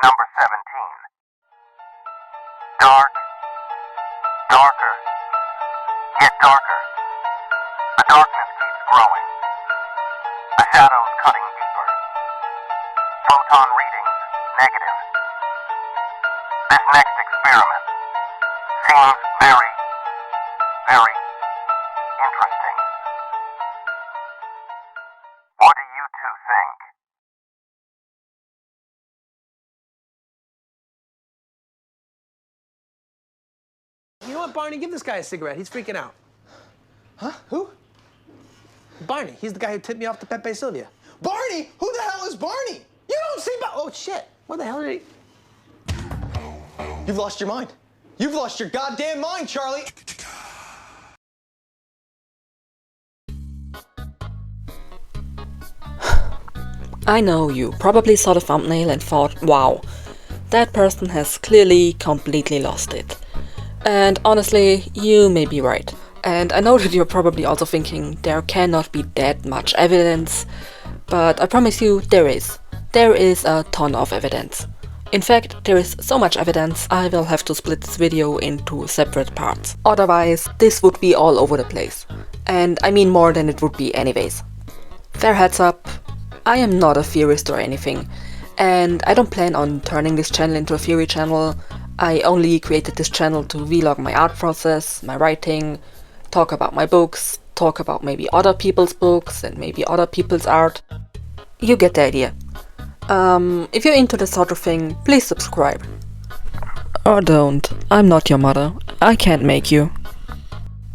number 17. Dark, darker, yet darker. The darkness keeps growing. The shadows cutting deeper. Photon readings negative. This next experiment seems very, very interesting. What do you two think? You know what, Barney? Give this guy a cigarette. He's freaking out. Huh? Who? Barney. He's the guy who tipped me off to Pepe Sylvia. Barney? Who the hell is Barney? You don't see Oh, shit. What the hell did he... You've lost your mind. You've lost your goddamn mind, Charlie. I know you probably saw the thumbnail and thought, wow, that person has clearly completely lost it. And honestly, you may be right. And I know that you're probably also thinking there cannot be that much evidence, but I promise you there is. There is a ton of evidence. In fact, there is so much evidence I will have to split this video into separate parts. Otherwise, this would be all over the place. And I mean more than it would be anyways. Fair heads up, I am not a theorist or anything, and I don't plan on turning this channel into a theory channel. I only created this channel to vlog my art process, my writing, talk about my books, talk about maybe other people's books and maybe other people's art. You get the idea. If you're into this sort of thing, please subscribe. Or don't. I'm not your mother. I can't make you.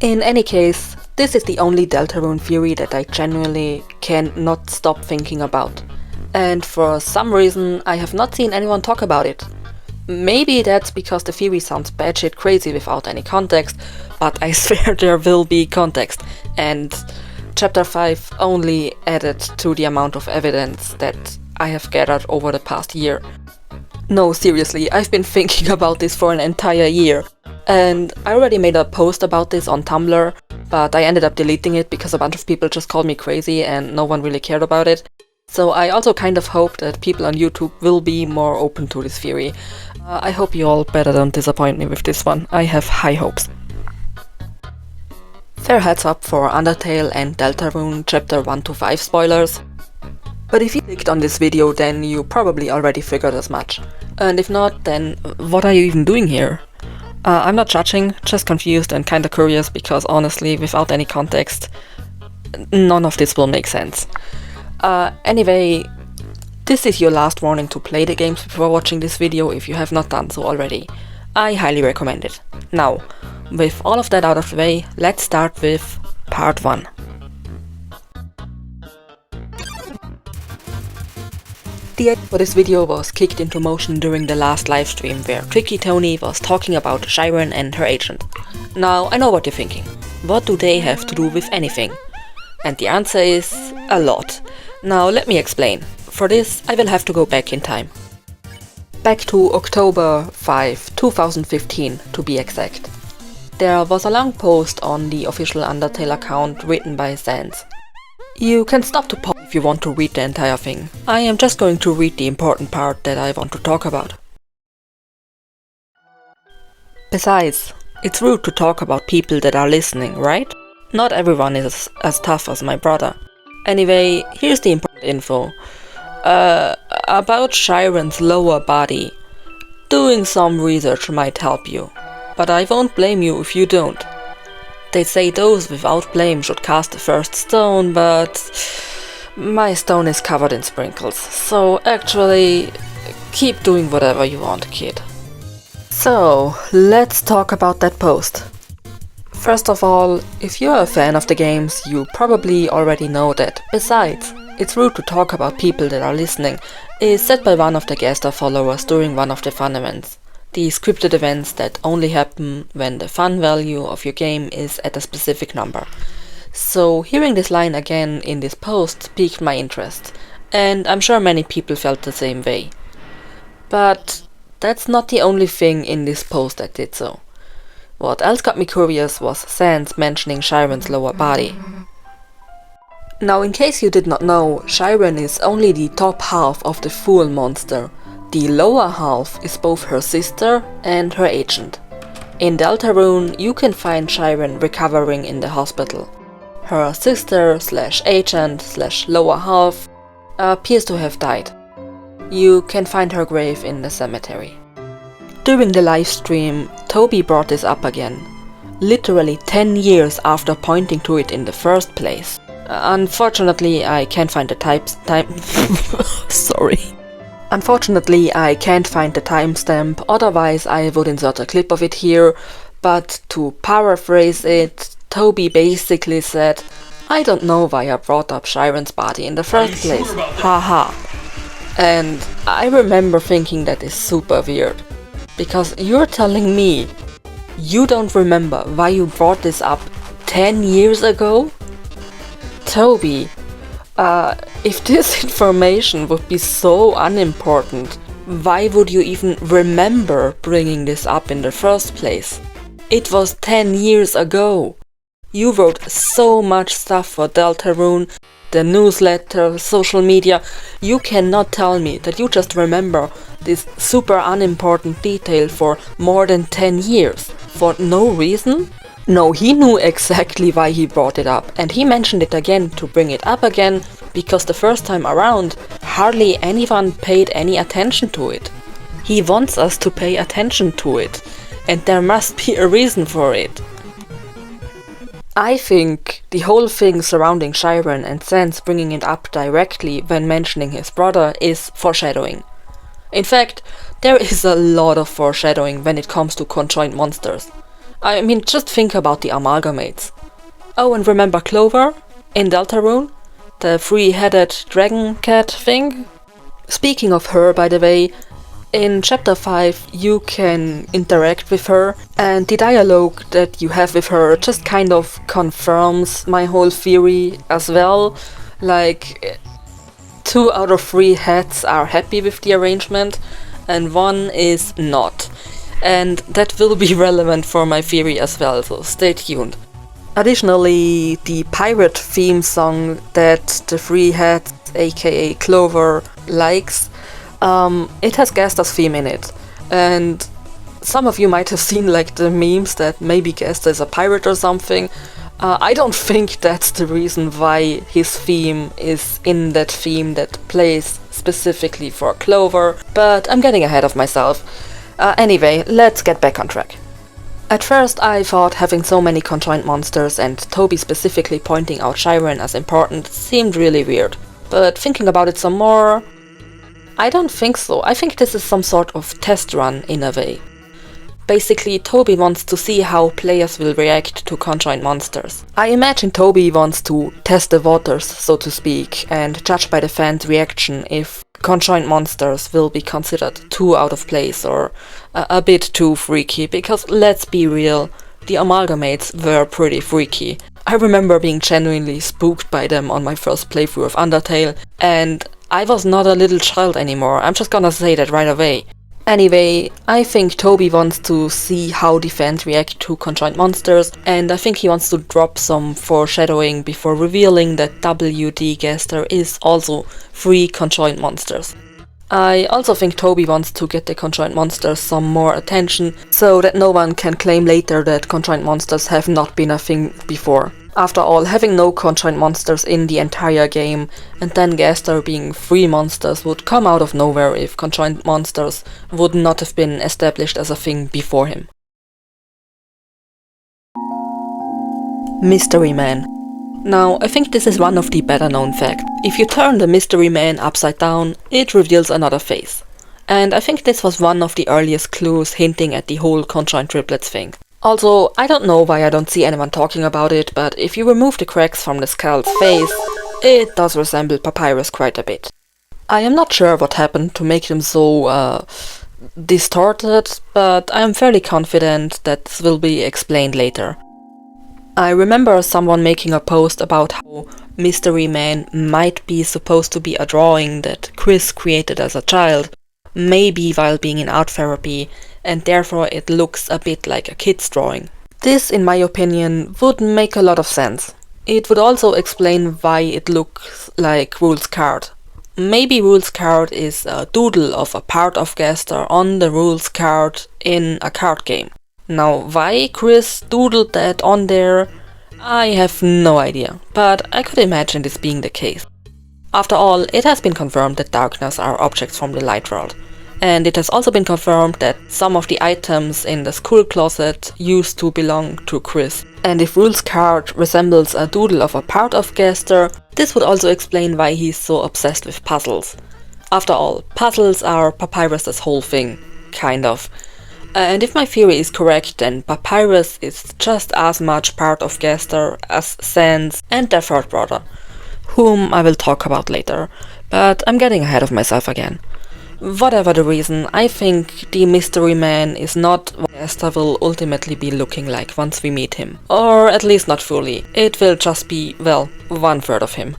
In any case, this is the only Deltarune theory that I genuinely cannot stop thinking about. And for some reason, I have not seen anyone talk about it. Maybe that's because the theory sounds batshit crazy without any context, but I swear there will be context, and Chapter 5 only added to the amount of evidence that I have gathered over the past year. No, seriously, I've been thinking about this for an entire year, and I already made a post about this on Tumblr, but I ended up deleting it because a bunch of people just called me crazy and no one really cared about it. So I also kind of hope that people on YouTube will be more open to this theory. I hope you all better don't disappoint me with this one. I have high hopes. Fair heads up for Undertale and Deltarune Chapter 1 to 5 spoilers. But if you clicked on this video, then you probably already figured as much. And if not, then what are you even doing here? I'm not judging, just confused and kinda curious because honestly, without any context, none of this will make sense. Anyway, this is your last warning to play the games before watching this video if you have not done so already. I highly recommend it. Now, with all of that out of the way, let's start with part 1. The idea for this video was kicked into motion during the last livestream where Tricky Tony was talking about Shyren and her agent. Now, I know what you're thinking. What do they have to do with anything? And the answer is a lot. Now let me explain. For this, I will have to go back in time. Back to October 5, 2015 to be exact. There was a long post on the official Undertale account written by Sans. You can stop to pause if you want to read the entire thing. I am just going to read the important part that I want to talk about. Besides, it's rude to talk about people that are listening, right? Not everyone is as tough as my brother. Anyway, here's the important info. About Shyren's lower body. Doing some research might help you, but I won't blame you if you don't. They say those without blame should cast the first stone, but my stone is covered in sprinkles, so actually, keep doing whatever you want, kid. So, let's talk about that post. First of all, if you're a fan of the games, you probably already know that. Besides, it's rude to talk about people that are listening is said by one of the Gaster followers during one of the fun events. The scripted events that only happen when the fun value of your game is at a specific number. So hearing this line again in this post piqued my interest, and I'm sure many people felt the same way. But that's not the only thing in this post that did so. What else got me curious was Sans mentioning Shyren's lower body. Now, in case you did not know, Shyren is only the top half of the Fool monster, The lower half is both her sister and her agent. In Deltarune, you can find Shyren recovering in the hospital. Her sister slash agent slash lower half appears to have died. You can find her grave in the cemetery. During the livestream, Toby brought this up again, literally 10 years after pointing to it in the first place. Unfortunately, I can't find the Sorry. Unfortunately, I can't find the timestamp, otherwise I would insert a clip of it here, but to paraphrase it, Toby basically said, "I don't know why I brought up Shyren's body in the first place, haha." And I remember thinking that is super weird, because you're telling me you don't remember why you brought this up 10 years ago? Toby, if this information would be so unimportant, why would you even remember bringing this up in the first place? It was 10 years ago. You wrote so much stuff for Deltarune, the newsletter, social media. You cannot tell me that you just remember this super unimportant detail for more than 10 years, for no reason? No, he knew exactly why he brought it up, and he mentioned it again to bring it up again, because the first time around, hardly anyone paid any attention to it. He wants us to pay attention to it, and there must be a reason for it. I think the whole thing surrounding Shyren and Sans bringing it up directly when mentioning his brother is foreshadowing. In fact, there is a lot of foreshadowing when it comes to conjoined monsters. I mean, just think about the amalgamates. Oh, and remember Clover in Deltarune? The three-headed dragon cat thing? Speaking of her, by the way, in Chapter 5 you can interact with her, and the dialogue that you have with her just kind of confirms my whole theory as well. Like, 2 out of 3 heads are happy with the arrangement, and 1 is not. And that will be relevant for my theory as well, so stay tuned. Additionally, the pirate theme song that the 3 heads, aka Clover, likes, it has Gaster's theme in it. And some of you might have seen like the memes that maybe Gaster is a pirate or something. I don't think that's the reason why his theme is in that theme that plays specifically for Clover, but I'm getting ahead of myself. Anyway, let's get back on track. At first I thought having so many conjoined monsters and Toby specifically pointing out Shyren as important seemed really weird, but thinking about it some more, I don't think so. I think this is some sort of test run in a way. Basically, Toby wants to see how players will react to conjoined monsters. I imagine Toby wants to test the waters, so to speak, and judge by the fans' reaction if conjoined monsters will be considered too out of place or a bit too freaky, because let's be real, the amalgamates were pretty freaky. I remember being genuinely spooked by them on my first playthrough of Undertale, and I was not a little child anymore, I'm just gonna say that right away. Anyway, I think Toby wants to see how the fans react to conjoined monsters, and I think he wants to drop some foreshadowing before revealing that WD Gaster is also 3 conjoined monsters. I also think Toby wants to get the conjoined monsters some more attention, so that no one can claim later that conjoined monsters have not been a thing before. After all, having no conjoined monsters in the entire game, and then Gaster being 3 monsters would come out of nowhere if conjoined monsters would not have been established as a thing before him. Mystery Man. Now, I think this is one of the better known facts. If you turn the Mystery Man upside down, it reveals another face. And I think this was one of the earliest clues hinting at the whole conjoined triplets thing. Also, I don't know why I don't see anyone talking about it, but if you remove the cracks from the skull's face, it does resemble Papyrus quite a bit. I am not sure what happened to make them so distorted, but I am fairly confident that this will be explained later. I remember someone making a post about how Mystery Man might be supposed to be a drawing that Kris created as a child, maybe while being in art therapy, and therefore it looks a bit like a kid's drawing. This, in my opinion, would make a lot of sense. It would also explain why it looks like Rule's card. maybe rules card is a doodle of a part of Gaster on the rules card in a card game. Now, why Kris doodled that on there, I have no idea, but I could imagine this being the case. After all, it has been confirmed that darkness are objects from the light world. And it has also been confirmed that some of the items in the school closet used to belong to Kris. And if rules card resembles a doodle of a part of Gaster, this would also explain why he's so obsessed with puzzles. After all, puzzles are Papyrus's whole thing, kind of. And if my theory is correct, then Papyrus is just as much part of Gaster as Sans and their third brother, whom I will talk about later, but I'm getting ahead of myself again. Whatever the reason, I think the mystery man is not what Gaster will ultimately be looking like once we meet him. Or at least not fully. It will just be, well, 1/3 of him.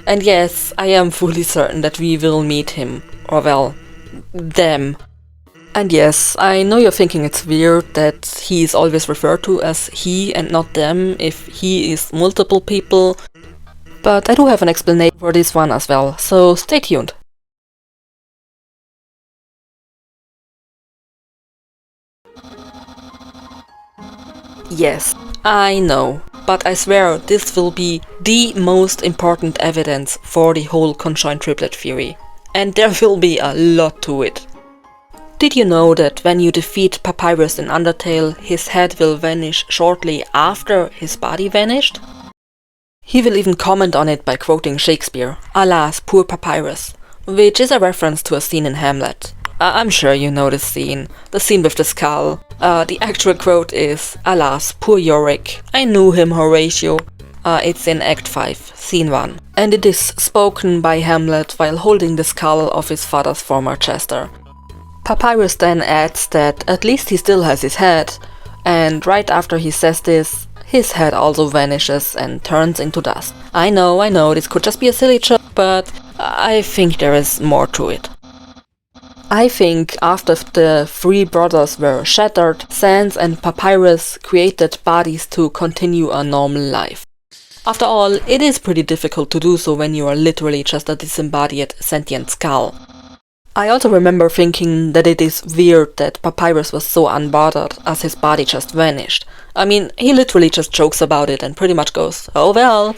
And yes, I am fully certain that we will meet him. Or well, them. And yes, I know you're thinking it's weird that he is always referred to as he and not them if he is multiple people. But I do have an explanation for this one as well, so stay tuned. Yes, I know, but I swear this will be the most important evidence for the whole conjoined triplet theory. And there will be a lot to it. Did you know that when you defeat Papyrus in Undertale, his head will vanish shortly after his body vanished? He will even comment on it by quoting Shakespeare, "Alas, poor Papyrus," which is a reference to a scene in Hamlet. I'm sure you know this scene, the scene with the skull. The actual quote is, "Alas, poor Yorick, I knew him, Horatio." It's in Act 5, Scene 1. And it is spoken by Hamlet while holding the skull of his father's former jester. Papyrus then adds that at least he still has his head, and right after he says this, his head also vanishes and turns into dust. I know, this could just be a silly joke, but I think there is more to it. I think after the three brothers were shattered, Sans and Papyrus created bodies to continue a normal life. After all, it is pretty difficult to do so when you are literally just a disembodied sentient skull. I also remember thinking that it is weird that Papyrus was so unbothered as his body just vanished. I mean, he literally just jokes about it and pretty much goes, "Oh well,"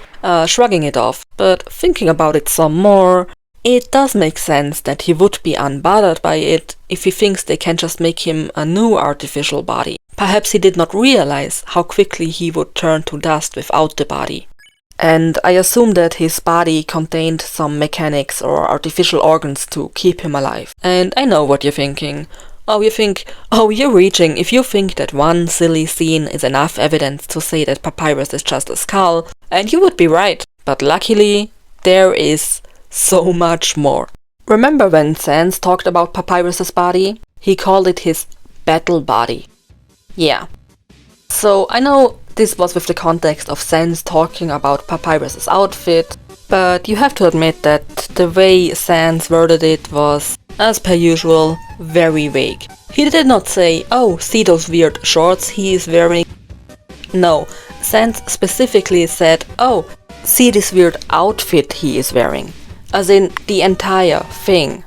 shrugging it off. But thinking about it some more, it does make sense that he would be unbothered by it if he thinks they can just make him a new artificial body. Perhaps he did not realize how quickly he would turn to dust without the body. And I assume that his body contained some mechanics or artificial organs to keep him alive. And I know what you're thinking. You're reaching if you think that one silly scene is enough evidence to say that Papyrus is just a skull, and you would be right. But luckily, there is so much more. Remember when Sans talked about Papyrus's body? He called it his battle body. Yeah. So I know this was with the context of Sans talking about Papyrus's outfit, but you have to admit that the way Sans worded it was, as per usual, very vague. He did not say, "Oh, see those weird shorts he is wearing." No, Sans specifically said, "Oh, see this weird outfit he is wearing." As in the entire thing.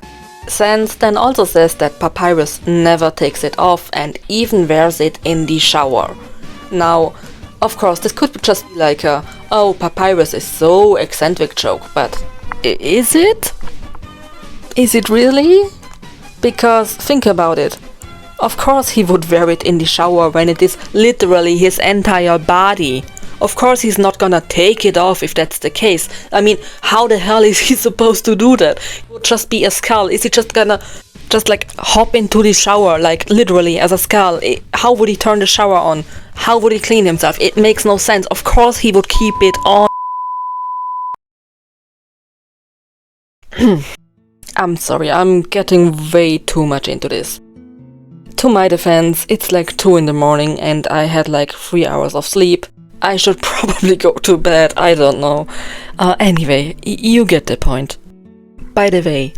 Sans then also says that Papyrus never takes it off and even wears it in the shower. Now, of course, this could just be like a, "Oh, Papyrus is so eccentric" joke, but is it? Is it really? Because think about it. Of course he would wear it in the shower when it is literally his entire body. Of course he's not gonna take it off if that's the case. I mean, how the hell is he supposed to do that? It would just be a skull. Is he just gonna like hop into the shower, like literally as a skull? How would he turn the shower on? How would he clean himself? It makes no sense. Of course he would keep it on. I'm sorry, I'm getting way too much into this. To my defense, it's like 2 in the morning and I had like 3 hours of sleep. I should probably go to bed, I don't know. Anyway, you get the point. By the way,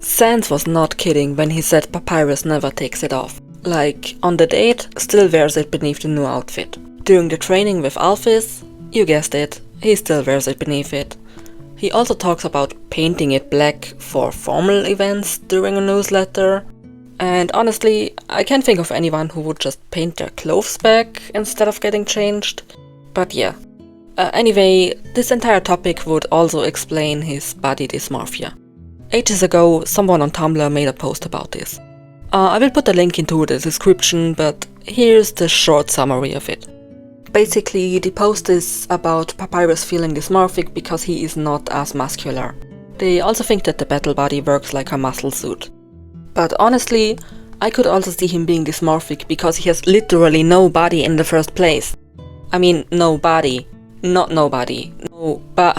Sans was not kidding when he said Papyrus never takes it off. Like, on the date, still wears it beneath the new outfit. During the training with Alphys, you guessed it, he still wears it beneath it. He also talks about painting it black for formal events during a newsletter. And honestly, I can't think of anyone who would just paint their clothes back instead of getting changed. But yeah. Anyway, this entire topic would also explain his body dysmorphia. Ages ago, someone on Tumblr made a post about this. I will put a link into the description, but here's the short summary of it. Basically, the post is about Papyrus feeling dysmorphic because he is not as muscular. They also think that the battle body works like a muscle suit. But honestly, I could also see him being dysmorphic because he has literally no body in the first place. I mean, no body. Not nobody. No, but...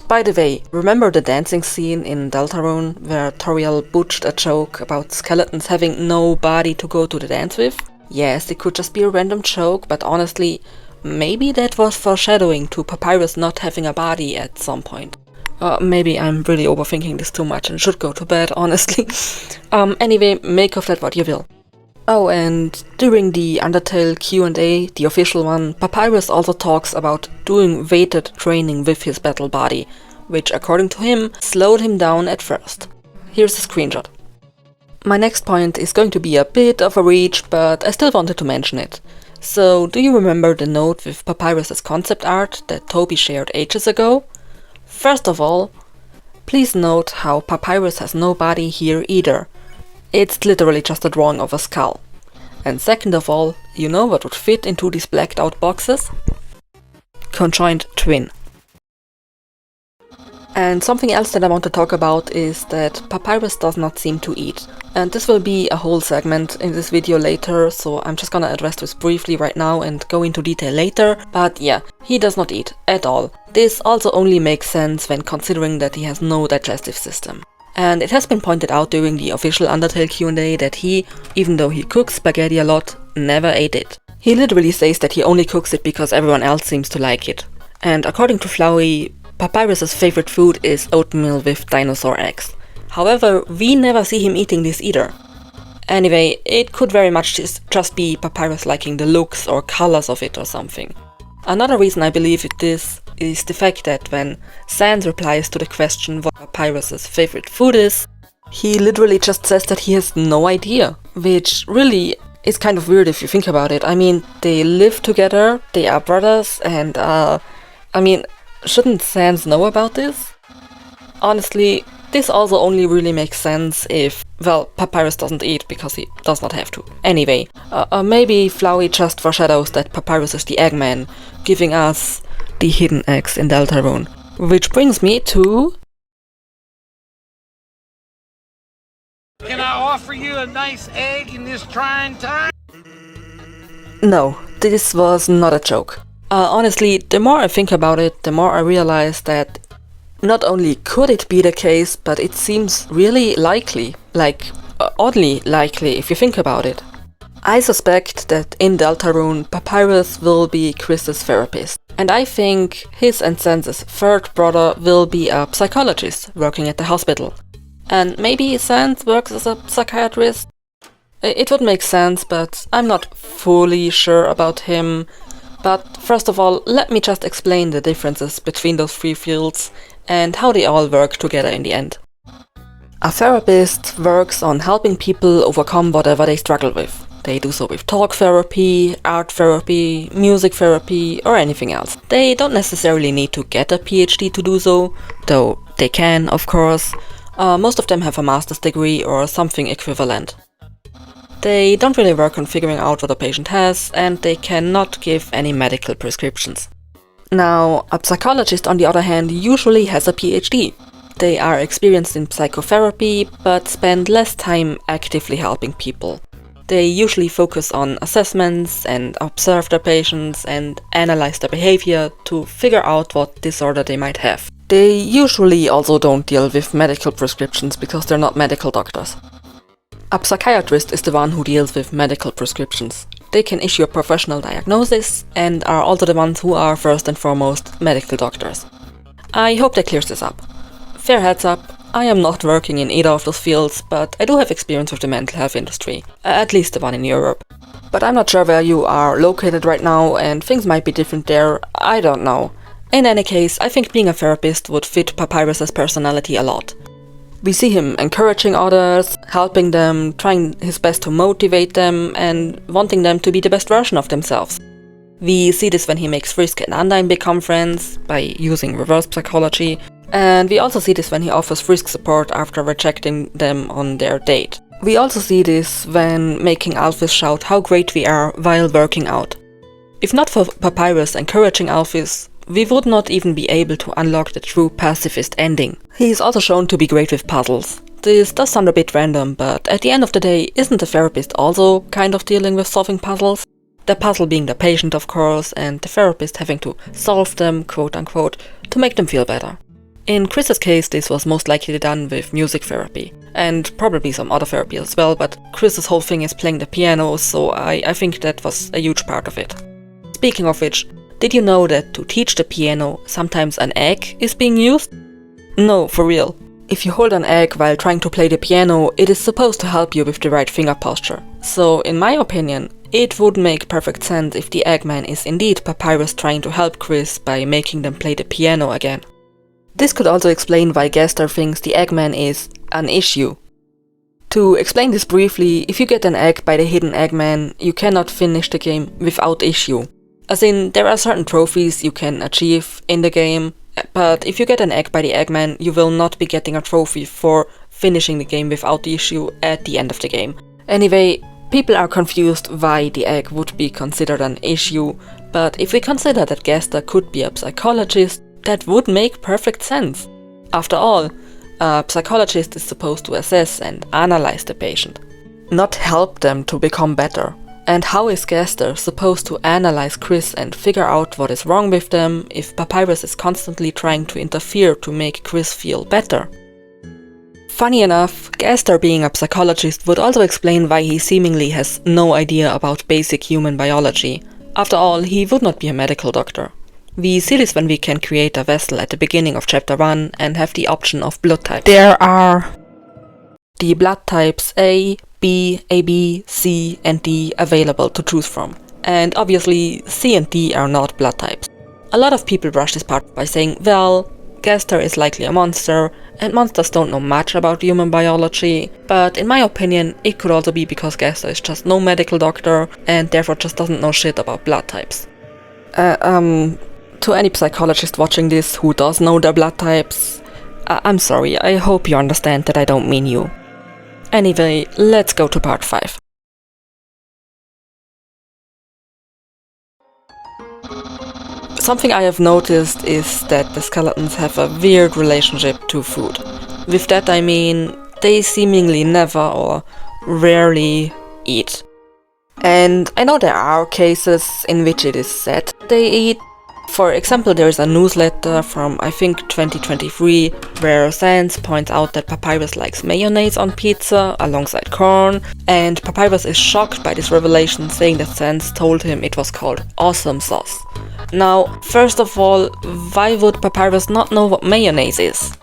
By the way, remember the dancing scene in Deltarune where Toriel butched a joke about skeletons having no body to go to the dance with? Yes, it could just be a random joke, but honestly, maybe that was foreshadowing to Papyrus not having a body at some point. Maybe I'm really overthinking this too much and should go to bed, honestly. Anyway, make of that what you will. Oh, and during the Undertale Q&A, the official one, Papyrus also talks about doing weighted training with his battle body, which according to him, slowed him down at first. Here's a screenshot. My next point is going to be a bit of a reach, but I still wanted to mention it. So, do you remember the note with Papyrus's concept art that Toby shared ages ago? First of all, please note how Papyrus has no body here either. It's literally just a drawing of a skull. And second of all, you know what would fit into these blacked out boxes? Conjoined twin. And something else that I want to talk about is that Papyrus does not seem to eat. And this will be a whole segment in this video later, so I'm just gonna address this briefly right now and go into detail later. But yeah, he does not eat at all. This also only makes sense when considering that he has no digestive system. And it has been pointed out during the official Undertale Q&A that he, even though he cooks spaghetti a lot, never ate it. He literally says that he only cooks it because everyone else seems to like it. And according to Flowey, Papyrus's favorite food is oatmeal with dinosaur eggs. However, we never see him eating this either. Anyway, it could very much just be Papyrus liking the looks or colors of it or something. Another reason I believe this is the fact that when Sans replies to the question what Papyrus's favorite food is, he literally just says that he has no idea, which really is kind of weird if you think about it. I mean, they live together, they are brothers, and shouldn't Sans know about this? Honestly, this also only really makes sense if, well, Papyrus doesn't eat because he does not have to. Anyway, maybe Flowey just foreshadows that Papyrus is the eggman, giving us the hidden eggs in Deltarune. Which brings me to... Can I offer you a nice egg in this trying time? No, this was not a joke. Honestly, the more I think about it, the more I realize that not only could it be the case, but it seems really likely. Like, oddly likely if you think about it. I suspect that in Deltarune, Papyrus will be Kris's therapist. And I think his and Sans's third brother will be a psychologist working at the hospital. And maybe Sans works as a psychiatrist? It would make sense, but I'm not fully sure about him. But first of all, let me just explain the differences between those three fields and how they all work together in the end. A therapist works on helping people overcome whatever they struggle with. They do so with talk therapy, art therapy, music therapy, or anything else. They don't necessarily need to get a PhD to do so, though they can, of course. Most of them have a master's degree or something equivalent. They don't really work on figuring out what a patient has, and they cannot give any medical prescriptions. Now, a psychologist, on the other hand, usually has a PhD. They are experienced in psychotherapy, but spend less time actively helping people. They usually focus on assessments and observe their patients and analyze their behavior to figure out what disorder they might have. They usually also don't deal with medical prescriptions because they're not medical doctors. A psychiatrist is the one who deals with medical prescriptions. They can issue a professional diagnosis and are also the ones who are first and foremost medical doctors. I hope that clears this up. Fair heads up, I am not working in either of those fields, but I do have experience with the mental health industry, at least the one in Europe. But I'm not sure where you are located right now, and things might be different there, I don't know. In any case, I think being a therapist would fit Papyrus's personality a lot. We see him encouraging others, helping them, trying his best to motivate them, and wanting them to be the best version of themselves. We see this when he makes Frisk and Undyne become friends, by using reverse psychology, and we also see this when he offers Frisk support after rejecting them on their date. We also see this when making Alphys shout how great we are while working out. If not for Papyrus encouraging Alphys, we would not even be able to unlock the true pacifist ending. He is also shown to be great with puzzles. This does sound a bit random, but at the end of the day, isn't the therapist also kind of dealing with solving puzzles? The puzzle being the patient, of course, and the therapist having to solve them, quote unquote, to make them feel better. In Kris's case, this was most likely done with music therapy, and probably some other therapy as well, but Kris's whole thing is playing the piano, so I think that was a huge part of it. Speaking of which, did you know that to teach the piano, sometimes an egg is being used? No, for real. If you hold an egg while trying to play the piano, it is supposed to help you with the right finger posture. So, in my opinion, it would make perfect sense if the eggman is indeed Papyrus trying to help Kris by making them play the piano again. This could also explain why Gaster thinks the eggman is an issue. To explain this briefly, if you get an egg by the hidden eggman, you cannot finish the game without issue. As in, there are certain trophies you can achieve in the game, but if you get an egg by the eggman, you will not be getting a trophy for finishing the game without the issue at the end of the game. Anyway, people are confused why the egg would be considered an issue, but if we consider that Gaster could be a psychologist, that would make perfect sense. After all, a psychologist is supposed to assess and analyze the patient, not help them to become better. And how is Gaster supposed to analyze Kris and figure out what is wrong with them if Papyrus is constantly trying to interfere to make Kris feel better? Funny enough, Gaster being a psychologist would also explain why he seemingly has no idea about basic human biology. After all, he would not be a medical doctor. We see this when we can create a vessel at the beginning of chapter 1 and have the option of blood type. There are the blood types A, B, AB, C and D available to choose from. And obviously C and D are not blood types. A lot of people brush this part by saying, well, Gaster is likely a monster, and monsters don't know much about human biology, but in my opinion it could also be because Gaster is just no medical doctor and therefore just doesn't know shit about blood types. To any psychologist watching this who does know their blood types, I'm sorry, I hope you understand that I don't mean you. Anyway, let's go to part 5. Something I have noticed is that the skeletons have a weird relationship to food. With that I mean, they seemingly never or rarely eat. And I know there are cases in which it is said they eat. For example, there is a newsletter from, I think, 2023, where Sans points out that Papyrus likes mayonnaise on pizza alongside corn, and Papyrus is shocked by this revelation, saying that Sans told him it was called awesome sauce. Now, first of all, why would Papyrus not know what mayonnaise is?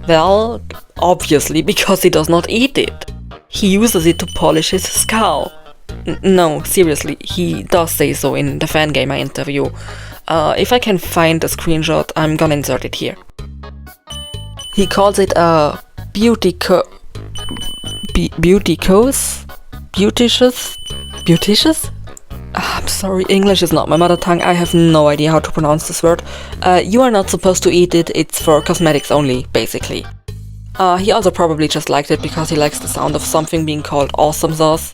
Well, obviously because he does not eat it. He uses it to polish his skull. No, seriously, he does say so in the Fangamer interview. If I can find a screenshot, I'm gonna insert it here. He calls it a beauticious? I'm sorry, English is not my mother tongue, I have no idea how to pronounce this word. You are not supposed to eat it, it's for cosmetics only, basically. He also probably just liked it because he likes the sound of something being called awesome sauce.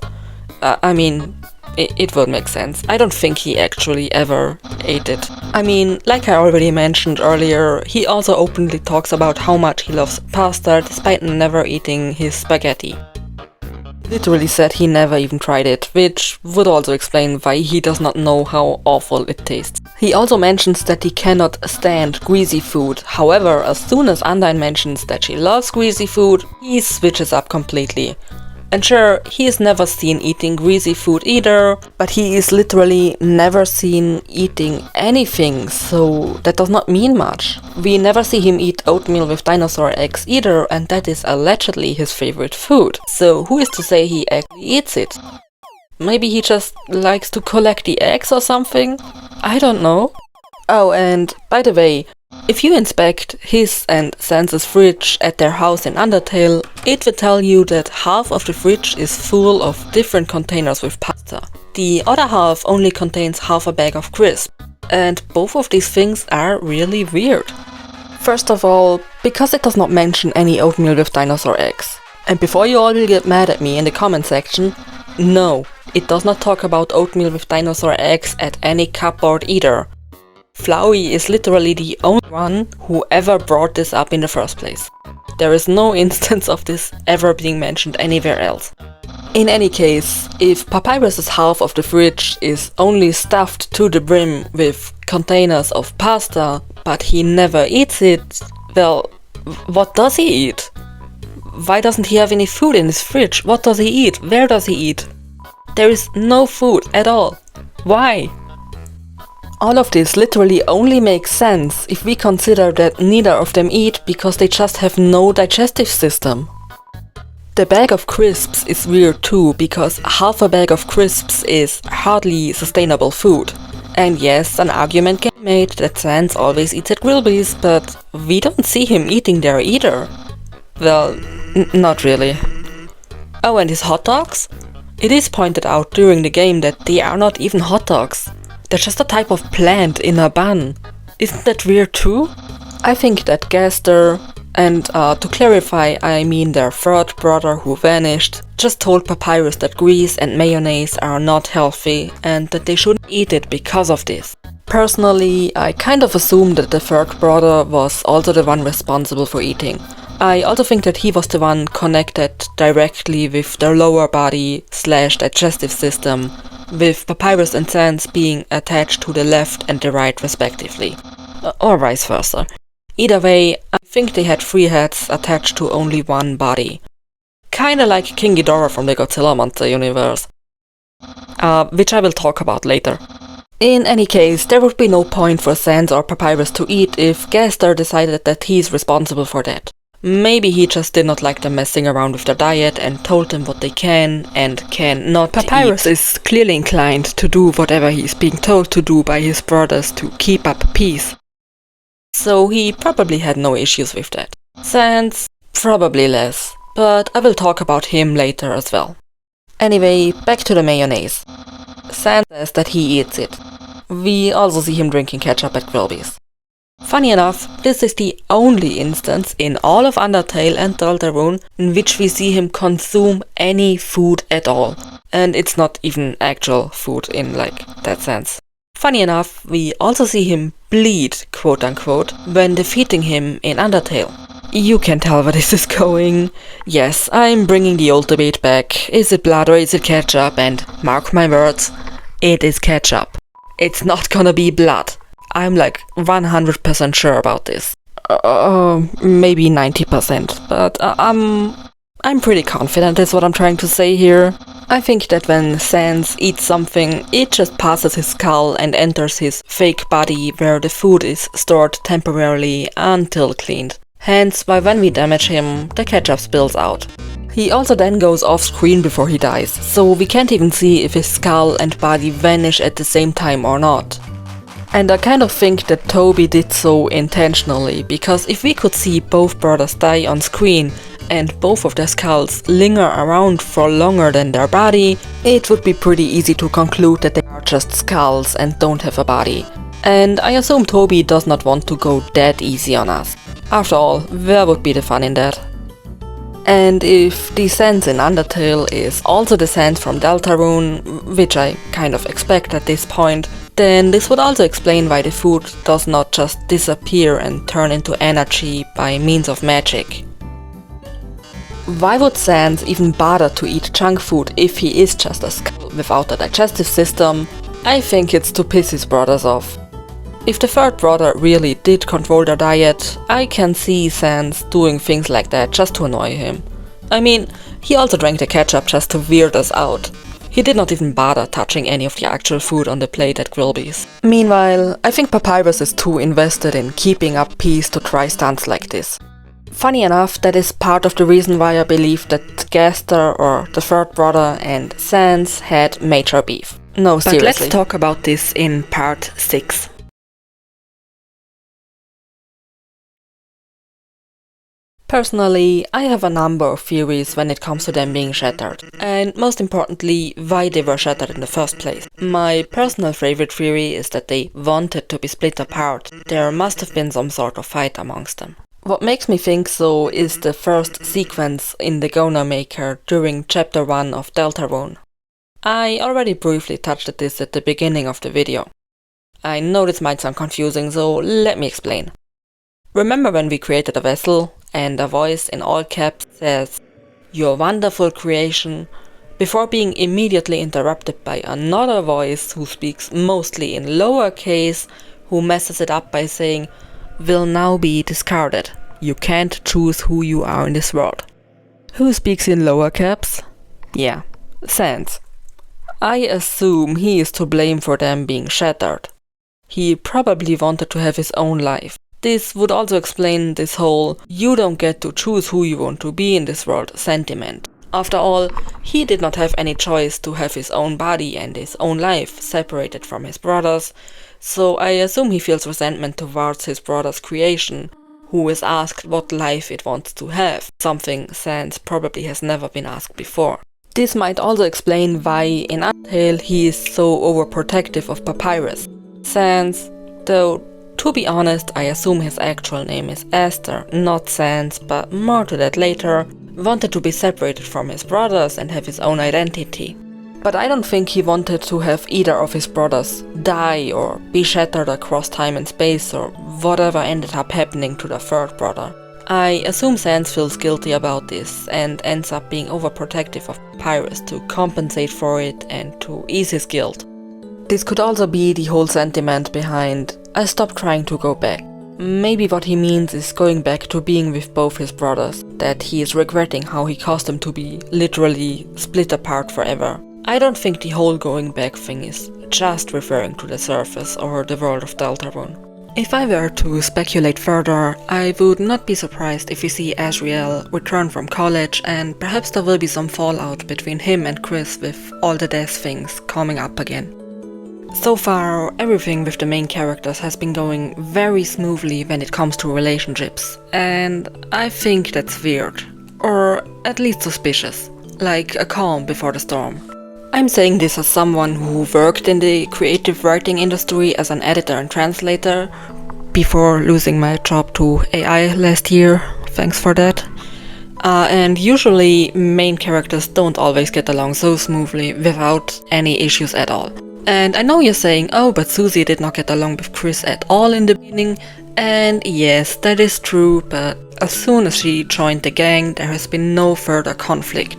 I mean, it would make sense. I don't think he actually ever ate it. I mean, like I already mentioned earlier, he also openly talks about how much he loves pasta despite never eating his spaghetti. Literally said he never even tried it, which would also explain why he does not know how awful it tastes. He also mentions that he cannot stand greasy food. However, as soon as Undyne mentions that she loves greasy food, he switches up completely. And sure, he is never seen eating greasy food either, but he is literally never seen eating anything, so that does not mean much. We never see him eat oatmeal with dinosaur eggs either, and that is allegedly his favorite food. So who is to say he actually eats it? Maybe he just likes to collect the eggs or something? I don't know. Oh, and by the way, if you inspect his and Sans's fridge at their house in Undertale, it will tell you that half of the fridge is full of different containers with pasta. The other half only contains half a bag of crisps. And both of these things are really weird. First of all, because it does not mention any oatmeal with dinosaur eggs. And before you all will get mad at me in the comment section, no, it does not talk about oatmeal with dinosaur eggs at any cupboard either. Flowey is literally the only one who ever brought this up in the first place. There is no instance of this ever being mentioned anywhere else. In any case, if Papyrus's half of the fridge is only stuffed to the brim with containers of pasta, but he never eats it, well, what does he eat? Why doesn't he have any food in his fridge? What does he eat? Where does he eat? There is no food at all. Why? All of this literally only makes sense if we consider that neither of them eat because they just have no digestive system. The bag of crisps is weird too, because half a bag of crisps is hardly sustainable food. And yes, an argument can be made that Sans always eats at Grillby's, but we don't see him eating there either. Well, not really. Oh, and his hot dogs? It is pointed out during the game that they are not even hot dogs. They're just a type of plant in a bun. Isn't that weird too? I think that Gaster, and to clarify, I mean their third brother who vanished, just told Papyrus that grease and mayonnaise are not healthy and that they shouldn't eat it because of this. Personally, I kind of assumed that the third brother was also the one responsible for eating. I also think that he was the one connected directly with their lower body / digestive system, with Papyrus and Sans being attached to the left and the right respectively. Or vice versa. Either way, I think they had 3 heads attached to only one body. Kinda like King Ghidorah from the Godzilla monster universe. Which I will talk about later. In any case, there would be no point for Sans or Papyrus to eat if Gaster decided that he's responsible for that. Maybe he just did not like them messing around with their diet and told them what they can and cannot eat. Papyrus is clearly inclined to do whatever he's being told to do by his brothers to keep up peace. So he probably had no issues with that. Sans, probably less, but I will talk about him later as well. Anyway, back to the mayonnaise. Sans says that he eats it. We also see him drinking ketchup at Grillby's. Funny enough, this is the only instance in all of Undertale and Deltarune in which we see him consume any food at all. And it's not even actual food in that sense. Funny enough, we also see him bleed, quote unquote, when defeating him in Undertale. You can tell where this is going. Yes, I'm bringing the old debate back. Is it blood or is it ketchup? And mark my words, it is ketchup. It's not gonna be blood. I'm 100% sure about this. Maybe 90%, but I'm pretty confident is what I'm trying to say here. I think that when Sans eats something, it just passes his skull and enters his fake body where the food is stored temporarily until cleaned. Hence why when we damage him, the ketchup spills out. He also then goes off screen before he dies, so we can't even see if his skull and body vanish at the same time or not. And I kind of think that Toby did so intentionally, because if we could see both brothers die on screen and both of their skulls linger around for longer than their body, it would be pretty easy to conclude that they are just skulls and don't have a body. And I assume Toby does not want to go that easy on us. After all, where would be the fun in that? And if the Sans in Undertale is also the Sans from Deltarune, which I kind of expect at this point, then this would also explain why the food does not just disappear and turn into energy by means of magic. Why would Sans even bother to eat junk food if he is just a skull without a digestive system? I think it's to piss his brothers off. If the third brother really did control their diet, I can see Sans doing things like that just to annoy him. I mean, he also drank the ketchup just to weird us out. He did not even bother touching any of the actual food on the plate at Grillby's. Meanwhile, I think Papyrus is too invested in keeping up peace to try stunts like this. Funny enough, that is part of the reason why I believe that Gaster, or the third brother, and Sans had major beef. No, seriously. But let's talk about this in part 6. Personally, I have a number of theories when it comes to them being shattered, and most importantly, why they were shattered in the first place. My personal favorite theory is that they wanted to be split apart. There must have been some sort of fight amongst them. What makes me think so is the first sequence in the Goner Maker during chapter 1 of Deltarune. I already briefly touched this at the beginning of the video. I know this might sound confusing, so let me explain. Remember when we created a vessel and a voice in all caps says, "Your wonderful creation," before being immediately interrupted by another voice who speaks mostly in lowercase, who messes it up by saying, "Will now be discarded. You can't choose who you are in this world." Who speaks in lower caps? Yeah, Sans. I assume he is to blame for them being shattered. He probably wanted to have his own life. This would also explain this whole "you don't get to choose who you want to be in this world" sentiment. After all, he did not have any choice to have his own body and his own life separated from his brother's, so I assume he feels resentment towards his brother's creation, who is asked what life it wants to have, something Sans probably has never been asked before. This might also explain why in Undertale he is so overprotective of Papyrus. Sans, though to be honest, I assume his actual name is Gaster, not Sans, but more to that later, wanted to be separated from his brothers and have his own identity. But I don't think he wanted to have either of his brothers die or be shattered across time and space or whatever ended up happening to the third brother. I assume Sans feels guilty about this and ends up being overprotective of Papyrus to compensate for it and to ease his guilt. This could also be the whole sentiment behind "I stopped trying to go back." Maybe what he means is going back to being with both his brothers, that he is regretting how he caused them to be literally split apart forever. I don't think the whole going back thing is just referring to the surface or the world of Deltarune. If I were to speculate further, I would not be surprised if we see Asriel return from college, and perhaps there will be some fallout between him and Kris with all the death things coming up again. So far, everything with the main characters has been going very smoothly when it comes to relationships, and I think that's weird, or at least suspicious, like a calm before the storm. I'm saying this as someone who worked in the creative writing industry as an editor and translator, before losing my job to AI last year, thanks for that. And usually main characters don't always get along so smoothly without any issues at all. And I know you're saying, "Oh, but Susie did not get along with Kris at all in the beginning," and yes, that is true, but as soon as she joined the gang, there has been no further conflict.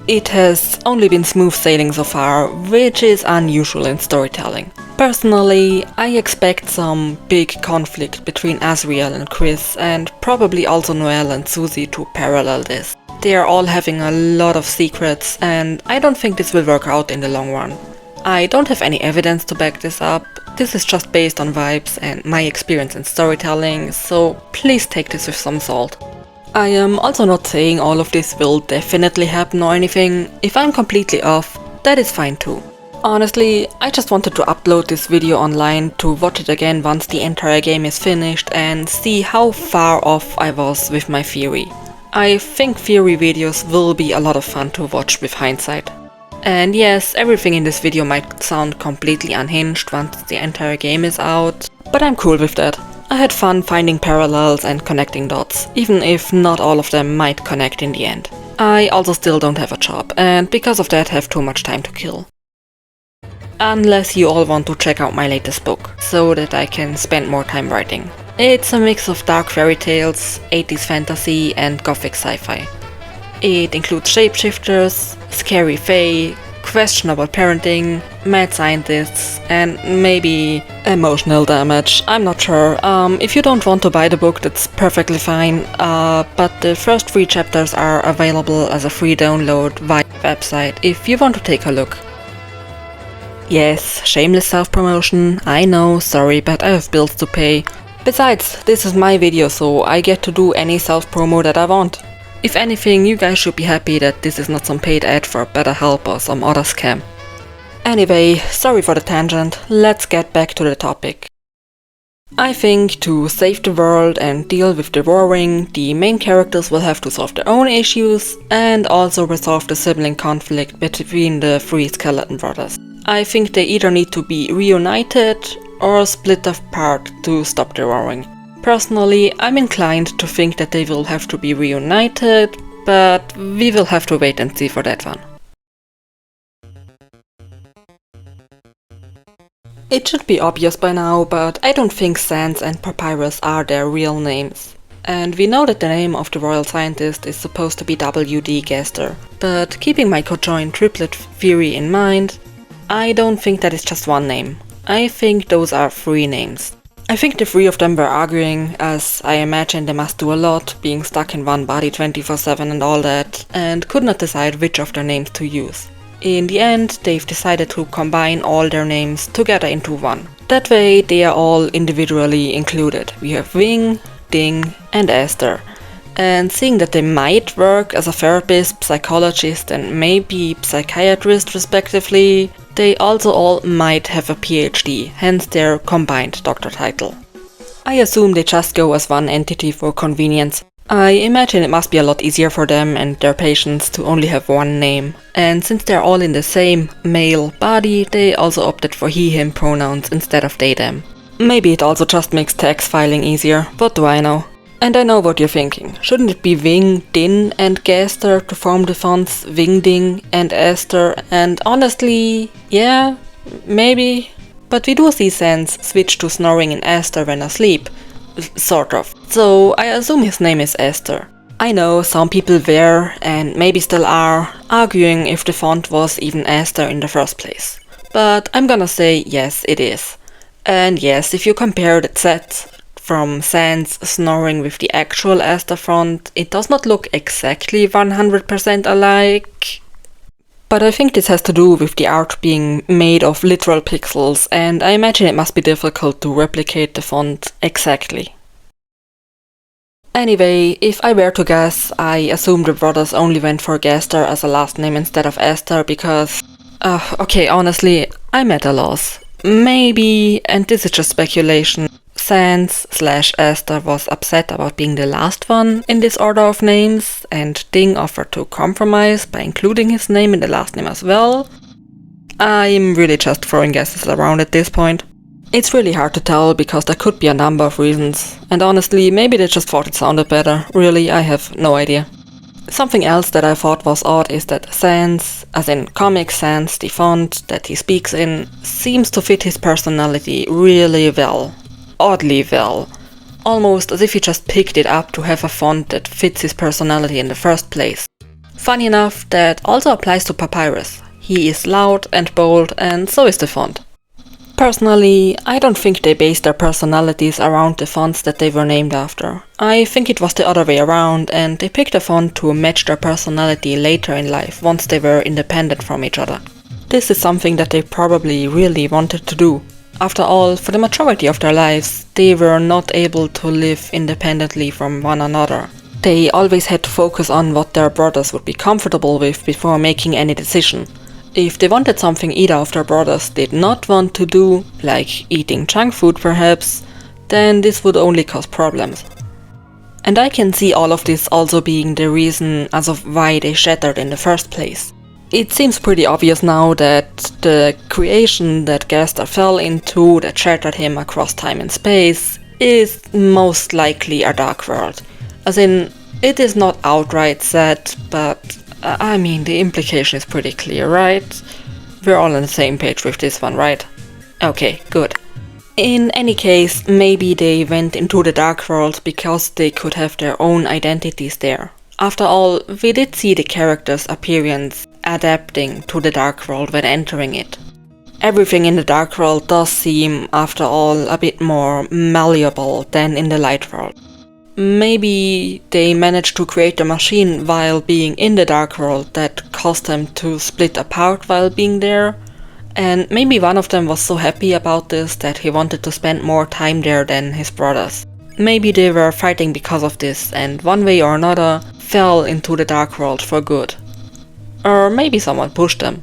It has only been smooth sailing so far, which is unusual in storytelling. Personally, I expect some big conflict between Asriel and Kris, and probably also Noelle and Susie to parallel this. They are all having a lot of secrets, and I don't think this will work out in the long run. I don't have any evidence to back this up, this is just based on vibes and my experience in storytelling, so please take this with some salt. I am also not saying all of this will definitely happen or anything. If I'm completely off, that is fine too. Honestly, I just wanted to upload this video online to watch it again once the entire game is finished and see how far off I was with my theory. I think theory videos will be a lot of fun to watch with hindsight. And yes, everything in this video might sound completely unhinged once the entire game is out, but I'm cool with that. I had fun finding parallels and connecting dots, even if not all of them might connect in the end. I also still don't have a job, and because of that have too much time to kill. Unless you all want to check out my latest book, so that I can spend more time writing. It's a mix of dark fairy tales, 80s fantasy and gothic sci-fi. It includes shapeshifters, scary fae, questionable parenting, mad scientists, and maybe emotional damage, I'm not sure. If you don't want to buy the book, that's perfectly fine, but the first 3 chapters are available as a free download via the website if you want to take a look. Yes, shameless self-promotion, I know, sorry, but I have bills to pay. Besides, this is my video, so I get to do any self-promo that I want. If anything, you guys should be happy that this is not some paid ad for BetterHelp or some other scam. Anyway, sorry for the tangent, let's get back to the topic. I think to save the world and deal with the roaring, the main characters will have to solve their own issues and also resolve the sibling conflict between the three skeleton brothers. I think they either need to be reunited or split apart to stop the roaring. Personally, I'm inclined to think that they will have to be reunited, but we will have to wait and see for that one. It should be obvious by now, but I don't think Sans and Papyrus are their real names. And we know that the name of the royal scientist is supposed to be W.D. Gaster. But keeping my conjoined triplet theory in mind, I don't think that is just one name. I think those are three names. I think the three of them were arguing, as I imagine they must do a lot, being stuck in one body 24/7 and all that, and could not decide which of their names to use. In the end, they've decided to combine all their names together into one. That way, they are all individually included. We have Wing, Ding, and Esther. And seeing that they might work as a therapist, psychologist, and maybe psychiatrist respectively, they also all might have a PhD, hence their combined doctor title. I assume they just go as one entity for convenience. I imagine it must be a lot easier for them and their patients to only have one name. And since they're all in the same male body, they also opted for he/him pronouns instead of they/them. Maybe it also just makes tax filing easier, what do I know? And I know what you're thinking. Shouldn't it be Wing, Din and Gaster to form the fonts Wing, Ding and Esther? And honestly, yeah, maybe. But we do see Sans switch to snoring in Esther when asleep. Sort of. So I assume his name is Esther. I know some people were, and maybe still are, arguing if the font was even Esther in the first place. But I'm gonna say yes, it is. And yes, if you compare the set from Sans snoring with the actual Esther font, it does not look exactly 100% alike. But I think this has to do with the art being made of literal pixels, and I imagine it must be difficult to replicate the font exactly. Anyway, if I were to guess, I assume the brothers only went for Gaster as a last name instead of Esther because... okay, honestly, I'm at a loss. Maybe, and this is just speculation, Sans/Esther was upset about being the last one in this order of names, and Ding offered to compromise by including his name in the last name as well. I'm really just throwing guesses around at this point. It's really hard to tell because there could be a number of reasons, and honestly, maybe they just thought it sounded better. Really, I have no idea. Something else that I thought was odd is that Sans, as in Comic Sans, the font that he speaks in, seems to fit his personality really well. Oddly well. Almost as if he just picked it up to have a font that fits his personality in the first place. Funny enough, that also applies to Papyrus. He is loud and bold, and so is the font. Personally, I don't think they based their personalities around the fonts that they were named after. I think it was the other way around, and they picked a font to match their personality later in life, once they were independent from each other. This is something that they probably really wanted to do. After all, for the majority of their lives, they were not able to live independently from one another. They always had to focus on what their brothers would be comfortable with before making any decision. If they wanted something either of their brothers did not want to do, like eating junk food perhaps, then this would only cause problems. And I can see all of this also being the reason as of why they shattered in the first place. It seems pretty obvious now that the creation that Gaster fell into that shattered him across time and space is most likely a dark world. As in, it is not outright said, but I mean, the implication is pretty clear, right? We're all on the same page with this one, right? Okay, good. In any case, maybe they went into the Dark World because they could have their own identities there. After all, we did see the character's appearance adapting to the Dark World when entering it. Everything in the Dark World does seem, after all, a bit more malleable than in the Light World. Maybe they managed to create a machine while being in the Dark World that caused them to split apart while being there, And maybe one of them was so happy about this that he wanted to spend more time there than his brothers. Maybe they were fighting because of this and one way or another fell into the dark world for good. Or maybe someone pushed them.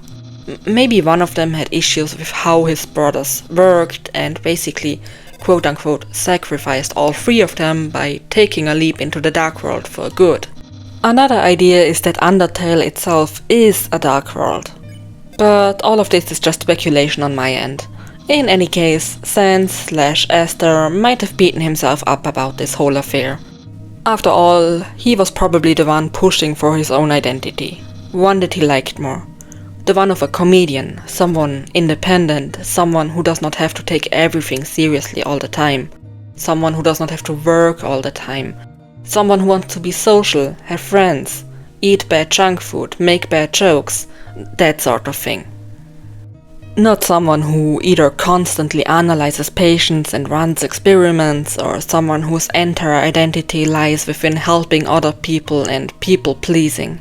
Maybe one of them had issues with how his brothers worked and basically quote-unquote sacrificed all three of them by taking a leap into the dark world for good. Another idea is that Undertale itself is a dark world. But all of this is just speculation on my end. In any case, Sans/Gaster might have beaten himself up about this whole affair. After all, he was probably the one pushing for his own identity, one that he liked more. The one of a comedian, someone independent, someone who does not have to take everything seriously all the time, someone who does not have to work all the time, someone who wants to be social, have friends, eat bad junk food, make bad jokes, that sort of thing. Not someone who either constantly analyzes patients and runs experiments, or someone whose entire identity lies within helping other people and people-pleasing.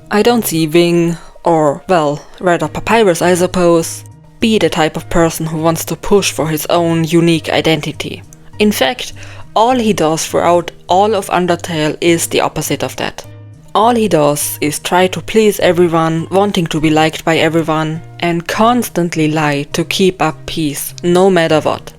I don't see Ving, or, well, rather Papyrus I suppose, be the type of person who wants to push for his own unique identity. In fact, all he does throughout all of Undertale is the opposite of that. All he does is try to please everyone, wanting to be liked by everyone, and constantly lie to keep up peace, no matter what.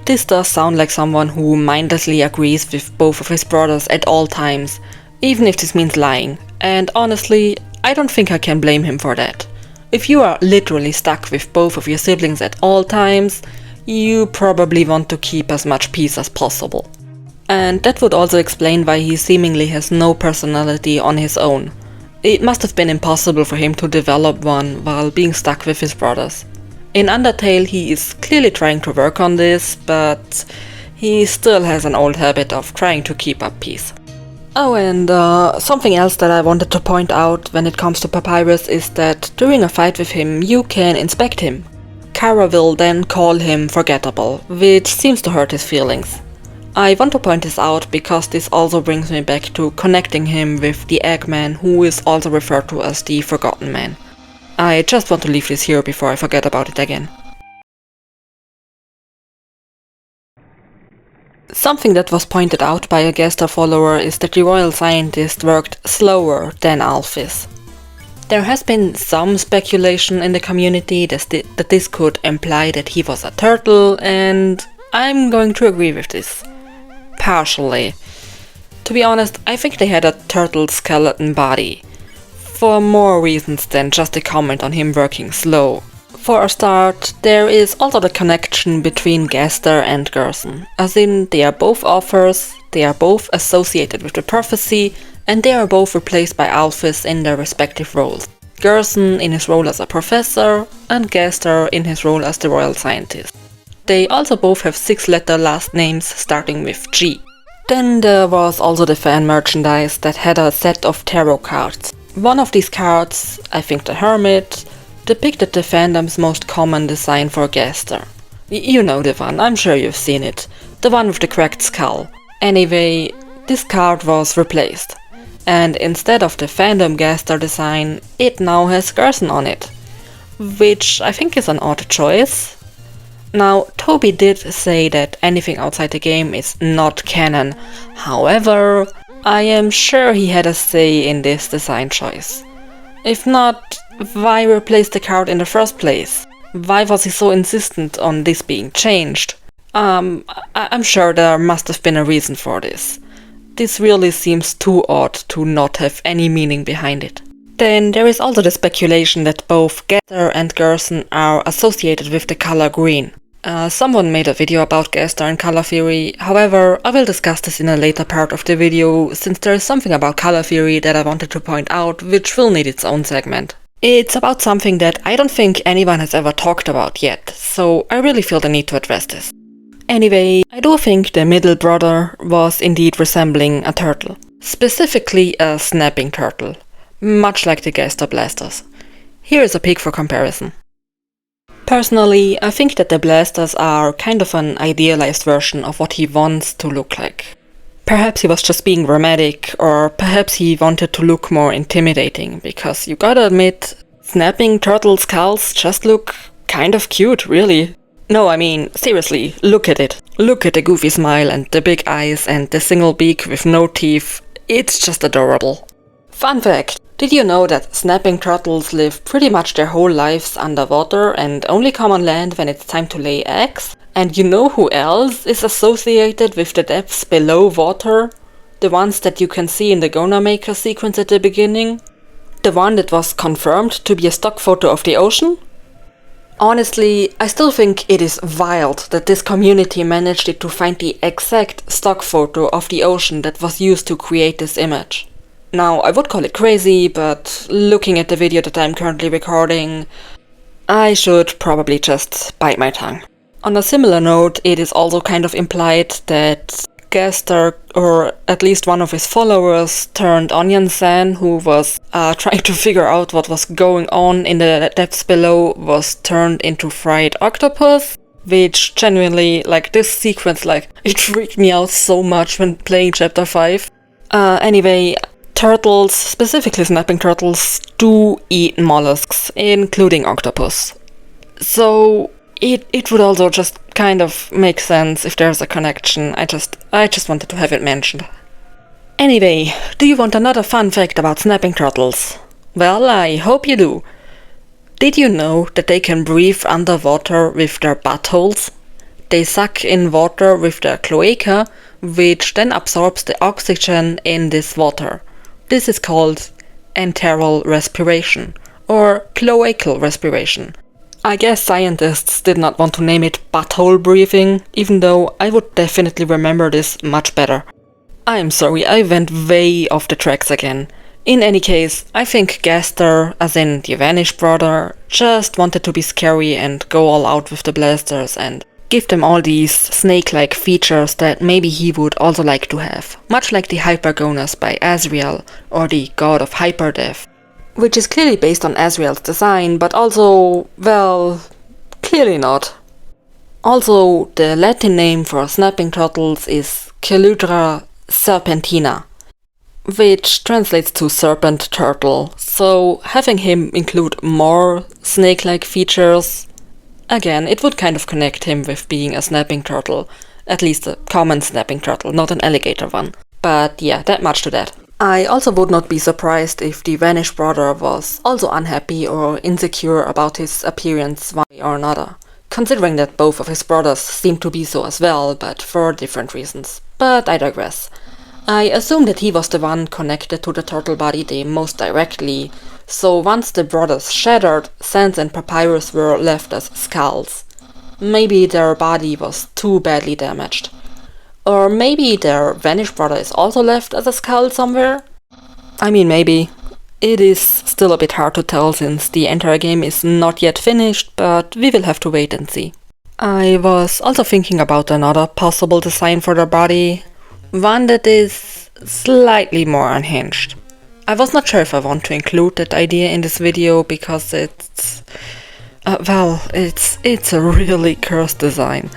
This does sound like someone who mindlessly agrees with both of his brothers at all times, even if this means lying, and honestly, I don't think I can blame him for that. If you are literally stuck with both of your siblings at all times, you probably want to keep as much peace as possible. And that would also explain why he seemingly has no personality on his own. It must have been impossible for him to develop one while being stuck with his brothers. In Undertale he is clearly trying to work on this, but he still has an old habit of trying to keep up peace. Oh, and something else that I wanted to point out when it comes to Papyrus is that during a fight with him you can inspect him. Kara will then call him forgettable, which seems to hurt his feelings. I want to point this out because this also brings me back to connecting him with the Eggman, who is also referred to as the Forgotten Man. I just want to leave this here before I forget about it again. Something that was pointed out by a Gaster follower is that the royal scientist worked slower than Alphys. There has been some speculation in the community that this could imply that he was a turtle, and I'm going to agree with this. Partially. To be honest, I think they had a turtle skeleton body. For more reasons than just a comment on him working slow. For a start, there is also the connection between Gaster and Gerson, as in they are both authors, they are both associated with the prophecy, and they are both replaced by Alphys in their respective roles. Gerson in his role as a professor, and Gaster in his role as the royal scientist. They also both have 6-letter last names starting with G. Then there was also the fan merchandise that had a set of tarot cards. One of these cards, I think the Hermit, depicted the fandom's most common design for Gaster. You know the one, I'm sure you've seen it. The one with the cracked skull. Anyway, this card was replaced. And instead of the fandom Gaster design, it now has Gerson on it. Which I think is an odd choice. Now, Toby did say that anything outside the game is not canon. However, I am sure he had a say in this design choice. If not, why replace the card in the first place? Why was he so insistent on this being changed? I'm sure there must have been a reason for this. This really seems too odd to not have any meaning behind it. Then there is also the speculation that both Gaster and Gerson are associated with the color green. Someone made a video about Gaster and color theory, however, I will discuss this in a later part of the video, since there is something about color theory that I wanted to point out, which will need its own segment. It's about something that I don't think anyone has ever talked about yet, so I really feel the need to address this. Anyway, I do think the middle brother was indeed resembling a turtle. Specifically a snapping turtle, much like the Gaster blasters. Here is a pic for comparison. Personally, I think that the blasters are kind of an idealized version of what he wants to look like. Perhaps he was just being dramatic, or perhaps he wanted to look more intimidating, because you gotta admit, snapping turtle skulls just look kind of cute, really. No, I mean, seriously, look at it. Look at the goofy smile and the big eyes and the single beak with no teeth. It's just adorable. Fun fact, did you know that snapping turtles live pretty much their whole lives underwater and only come on land when it's time to lay eggs? And you know who else is associated with the depths below water? The ones that you can see in the Gona Maker sequence at the beginning? The one that was confirmed to be a stock photo of the ocean? Honestly, I still think it is wild that this community managed to find the exact stock photo of the ocean that was used to create this image. Now, I would call it crazy, but looking at the video that I'm currently recording, I should probably just bite my tongue. On a similar note, it is also kind of implied that Gaster, or at least one of his followers, turned Onion San, who was trying to figure out what was going on in the depths below, was turned into fried octopus, which genuinely, like, this sequence, like, it freaked me out so much when playing Chapter 5. Anyway, turtles, specifically snapping turtles, do eat mollusks, including octopus. So it would also just kind of make sense if there's a connection. I just wanted to have it mentioned. Anyway, do you want another fun fact about snapping turtles? Well, I hope you do. Did you know that they can breathe underwater with their buttholes? They suck in water with their cloaca, which then absorbs the oxygen in this water. This is called enteral respiration, or cloacal respiration. I guess scientists did not want to name it butthole breathing, even though I would definitely remember this much better. I'm sorry, I went way off the tracks again. In any case, I think Gaster, as in the Vanished brother, just wanted to be scary and go all out with the blasters and give them all these snake-like features that maybe he would also like to have, much like the Hypergonus by Azrael or the God of Hyperdeath. Which is clearly based on Azrael's design, but also, well, clearly not. Also, the Latin name for snapping turtles is Chelydra serpentina, which translates to serpent turtle, so having him include more snake-like features, again, it would kind of connect him with being a snapping turtle, at least a common snapping turtle, not an alligator one. But yeah, that much to that. I also would not be surprised if the Vanished brother was also unhappy or insecure about his appearance one way or another, considering that both of his brothers seem to be so as well, but for different reasons. But I digress. I assume that he was the one connected to the turtle body the most directly, so once the brothers shattered, Sans and Papyrus were left as skulls. Maybe their body was too badly damaged. Or maybe their Vanished brother is also left as a skull somewhere? I mean, maybe. It is still a bit hard to tell since the entire game is not yet finished, but we will have to wait and see. I was also thinking about another possible design for their body, one that is slightly more unhinged. I was not sure if I want to include that idea in this video because it's a really cursed design.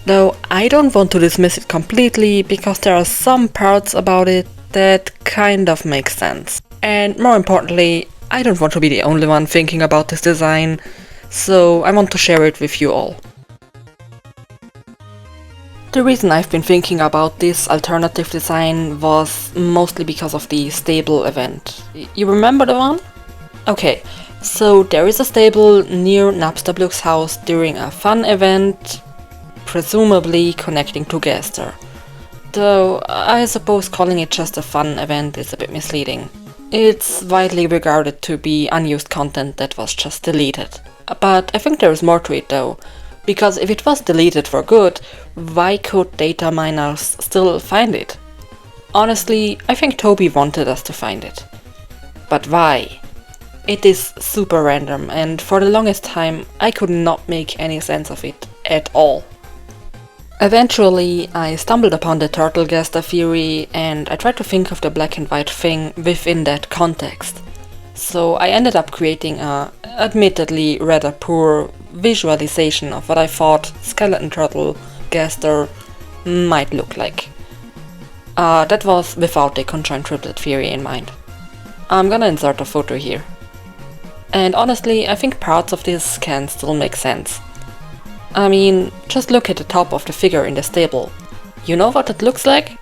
Though I don't want to dismiss it completely because there are some parts about it that kind of make sense. And more importantly, I don't want to be the only one thinking about this design, so I want to share it with you all. The reason I've been thinking about this alternative design was mostly because of the stable event. You remember the one? Okay, so there is a stable near Napstablook's house during a fun event, presumably connecting to Gaster. Though I suppose calling it just a fun event is a bit misleading. It's widely regarded to be unused content that was just deleted. But I think there is more to it though, because if it was deleted for good, why could data miners still find it? Honestly, I think Toby wanted us to find it. But why? It is super random, and for the longest time I could not make any sense of it at all. Eventually, I stumbled upon the turtle Gaster theory, and I tried to think of the black and white thing within that context. So I ended up creating a, admittedly rather poor visualization of what I thought skeleton turtle Gaster might look like. That was without the conjoined triplet theory in mind. I'm gonna insert a photo here. And honestly, I think parts of this can still make sense. I mean, just look at the top of the figure in the stable. You know what it looks like?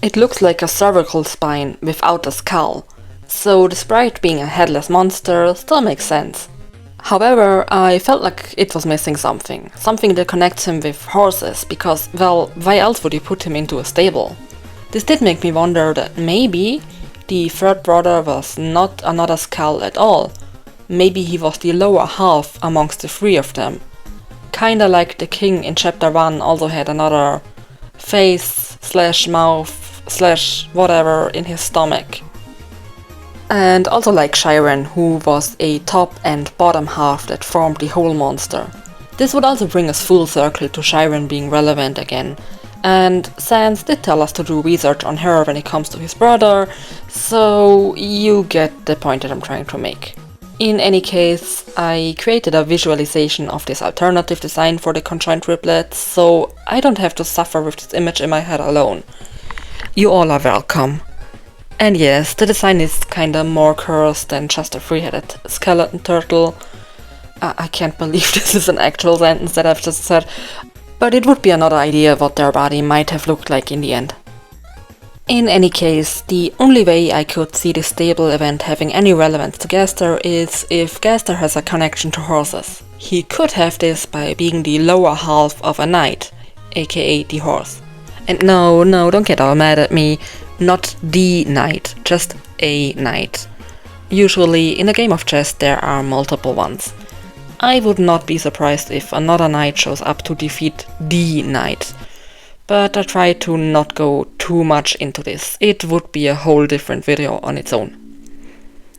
It looks like a cervical spine without a skull, so the sprite being a headless monster still makes sense. However, I felt like it was missing something that connects him with horses, because, well, why else would you put him into a stable? This did make me wonder that maybe the third brother was not another skull at all. Maybe he was the lower half amongst the three of them. Kinda like the king in chapter 1 also had another face / mouth / whatever in his stomach. And also like Shyren, who was a top and bottom half that formed the whole monster. This would also bring us full circle to Shyren being relevant again. And Sans did tell us to do research on her when it comes to his brother, so you get the point that I'm trying to make. In any case, I created a visualization of this alternative design for the Conjoined triplets, so I don't have to suffer with this image in my head alone. You all are welcome. And yes, the design is kinda more cursed than just a three-headed skeleton turtle. I can't believe this is an actual sentence that I've just said, but it would be another idea what their body might have looked like in the end. In any case, the only way I could see this stable event having any relevance to Gaster is if Gaster has a connection to horses. He could have this by being the lower half of a knight, aka the horse. And no, don't get all mad at me, not the knight, just a knight. Usually in a game of chess there are multiple ones. I would not be surprised if another knight shows up to defeat the knight. But I try to not go too much into this, it would be a whole different video on its own.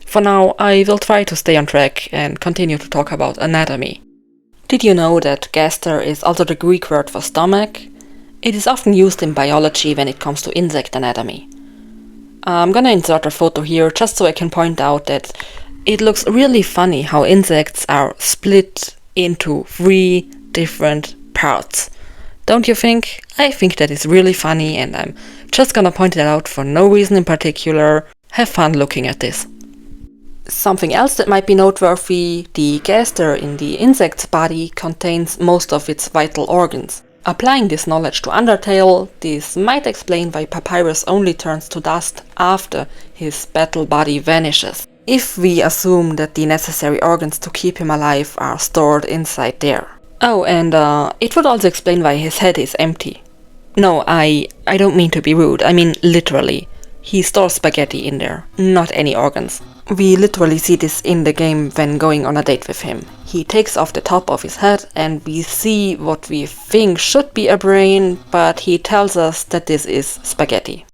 For now, I will try to stay on track and continue to talk about anatomy. Did you know that Gaster is also the Greek word for stomach? It is often used in biology when it comes to insect anatomy. I'm gonna insert a photo here just so I can point out that it looks really funny how insects are split into 3 different parts. Don't you think? I think that is really funny and I'm just gonna point it out for no reason in particular. Have fun looking at this. Something else that might be noteworthy, the gaster in the insect's body contains most of its vital organs. Applying this knowledge to Undertale, this might explain why Papyrus only turns to dust after his battle body vanishes, if we assume that the necessary organs to keep him alive are stored inside there. Oh, and it would also explain why his head is empty. No, I don't mean to be rude, I mean literally. He stores spaghetti in there, not any organs. We literally see this in the game when going on a date with him. He takes off the top of his head and we see what we think should be a brain, but he tells us that this is spaghetti.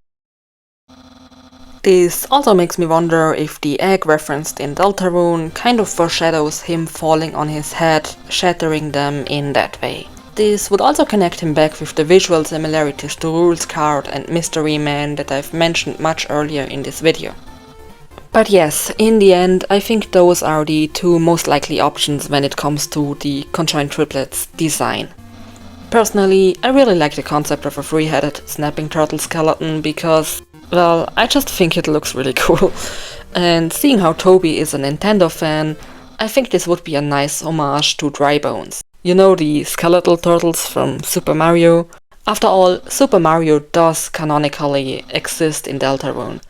This also makes me wonder if the egg referenced in Deltarune kind of foreshadows him falling on his head, shattering them in that way. This would also connect him back with the visual similarities to Rules Card and Mystery Man that I've mentioned much earlier in this video. But yes, in the end, I think those are the 2 most likely options when it comes to the Conjoined triplets design. Personally, I really like the concept of a 3-headed snapping turtle skeleton because, well, I just think it looks really cool. And seeing how Toby is a Nintendo fan, I think this would be a nice homage to Dry Bones. You know, the skeletal turtles from Super Mario? After all, Super Mario does canonically exist in Deltarune.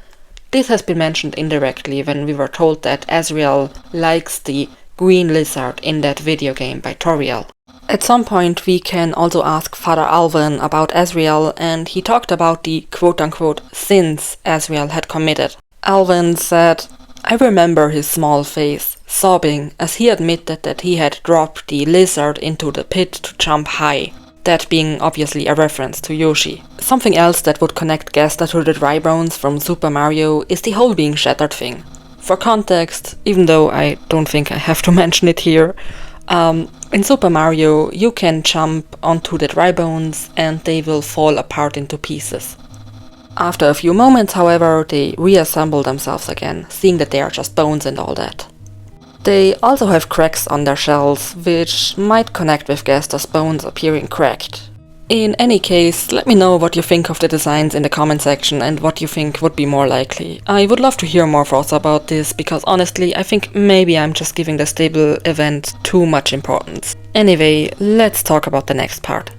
This has been mentioned indirectly when we were told that Asriel likes the green lizard in that video game by Toriel. At some point we can also ask Father Alvin about Asriel, and he talked about the quote-unquote sins Asriel had committed. Alvin said, "I remember his small face, sobbing as he admitted that he had dropped the lizard into the pit to jump high." That being obviously a reference to Yoshi. Something else that would connect Gaster to the Dry Bones from Super Mario is the whole being shattered thing. For context, even though I don't think I have to mention it here, in Super Mario you can jump onto the Dry Bones and they will fall apart into pieces. After a few moments, however, they reassemble themselves again, seeing that they are just bones and all that. They also have cracks on their shells, which might connect with Gaster's bones appearing cracked. In any case, let me know what you think of the designs in the comment section and what you think would be more likely. I would love to hear more thoughts about this, because honestly, I think maybe I'm just giving the stable event too much importance. Anyway, let's talk about the next part.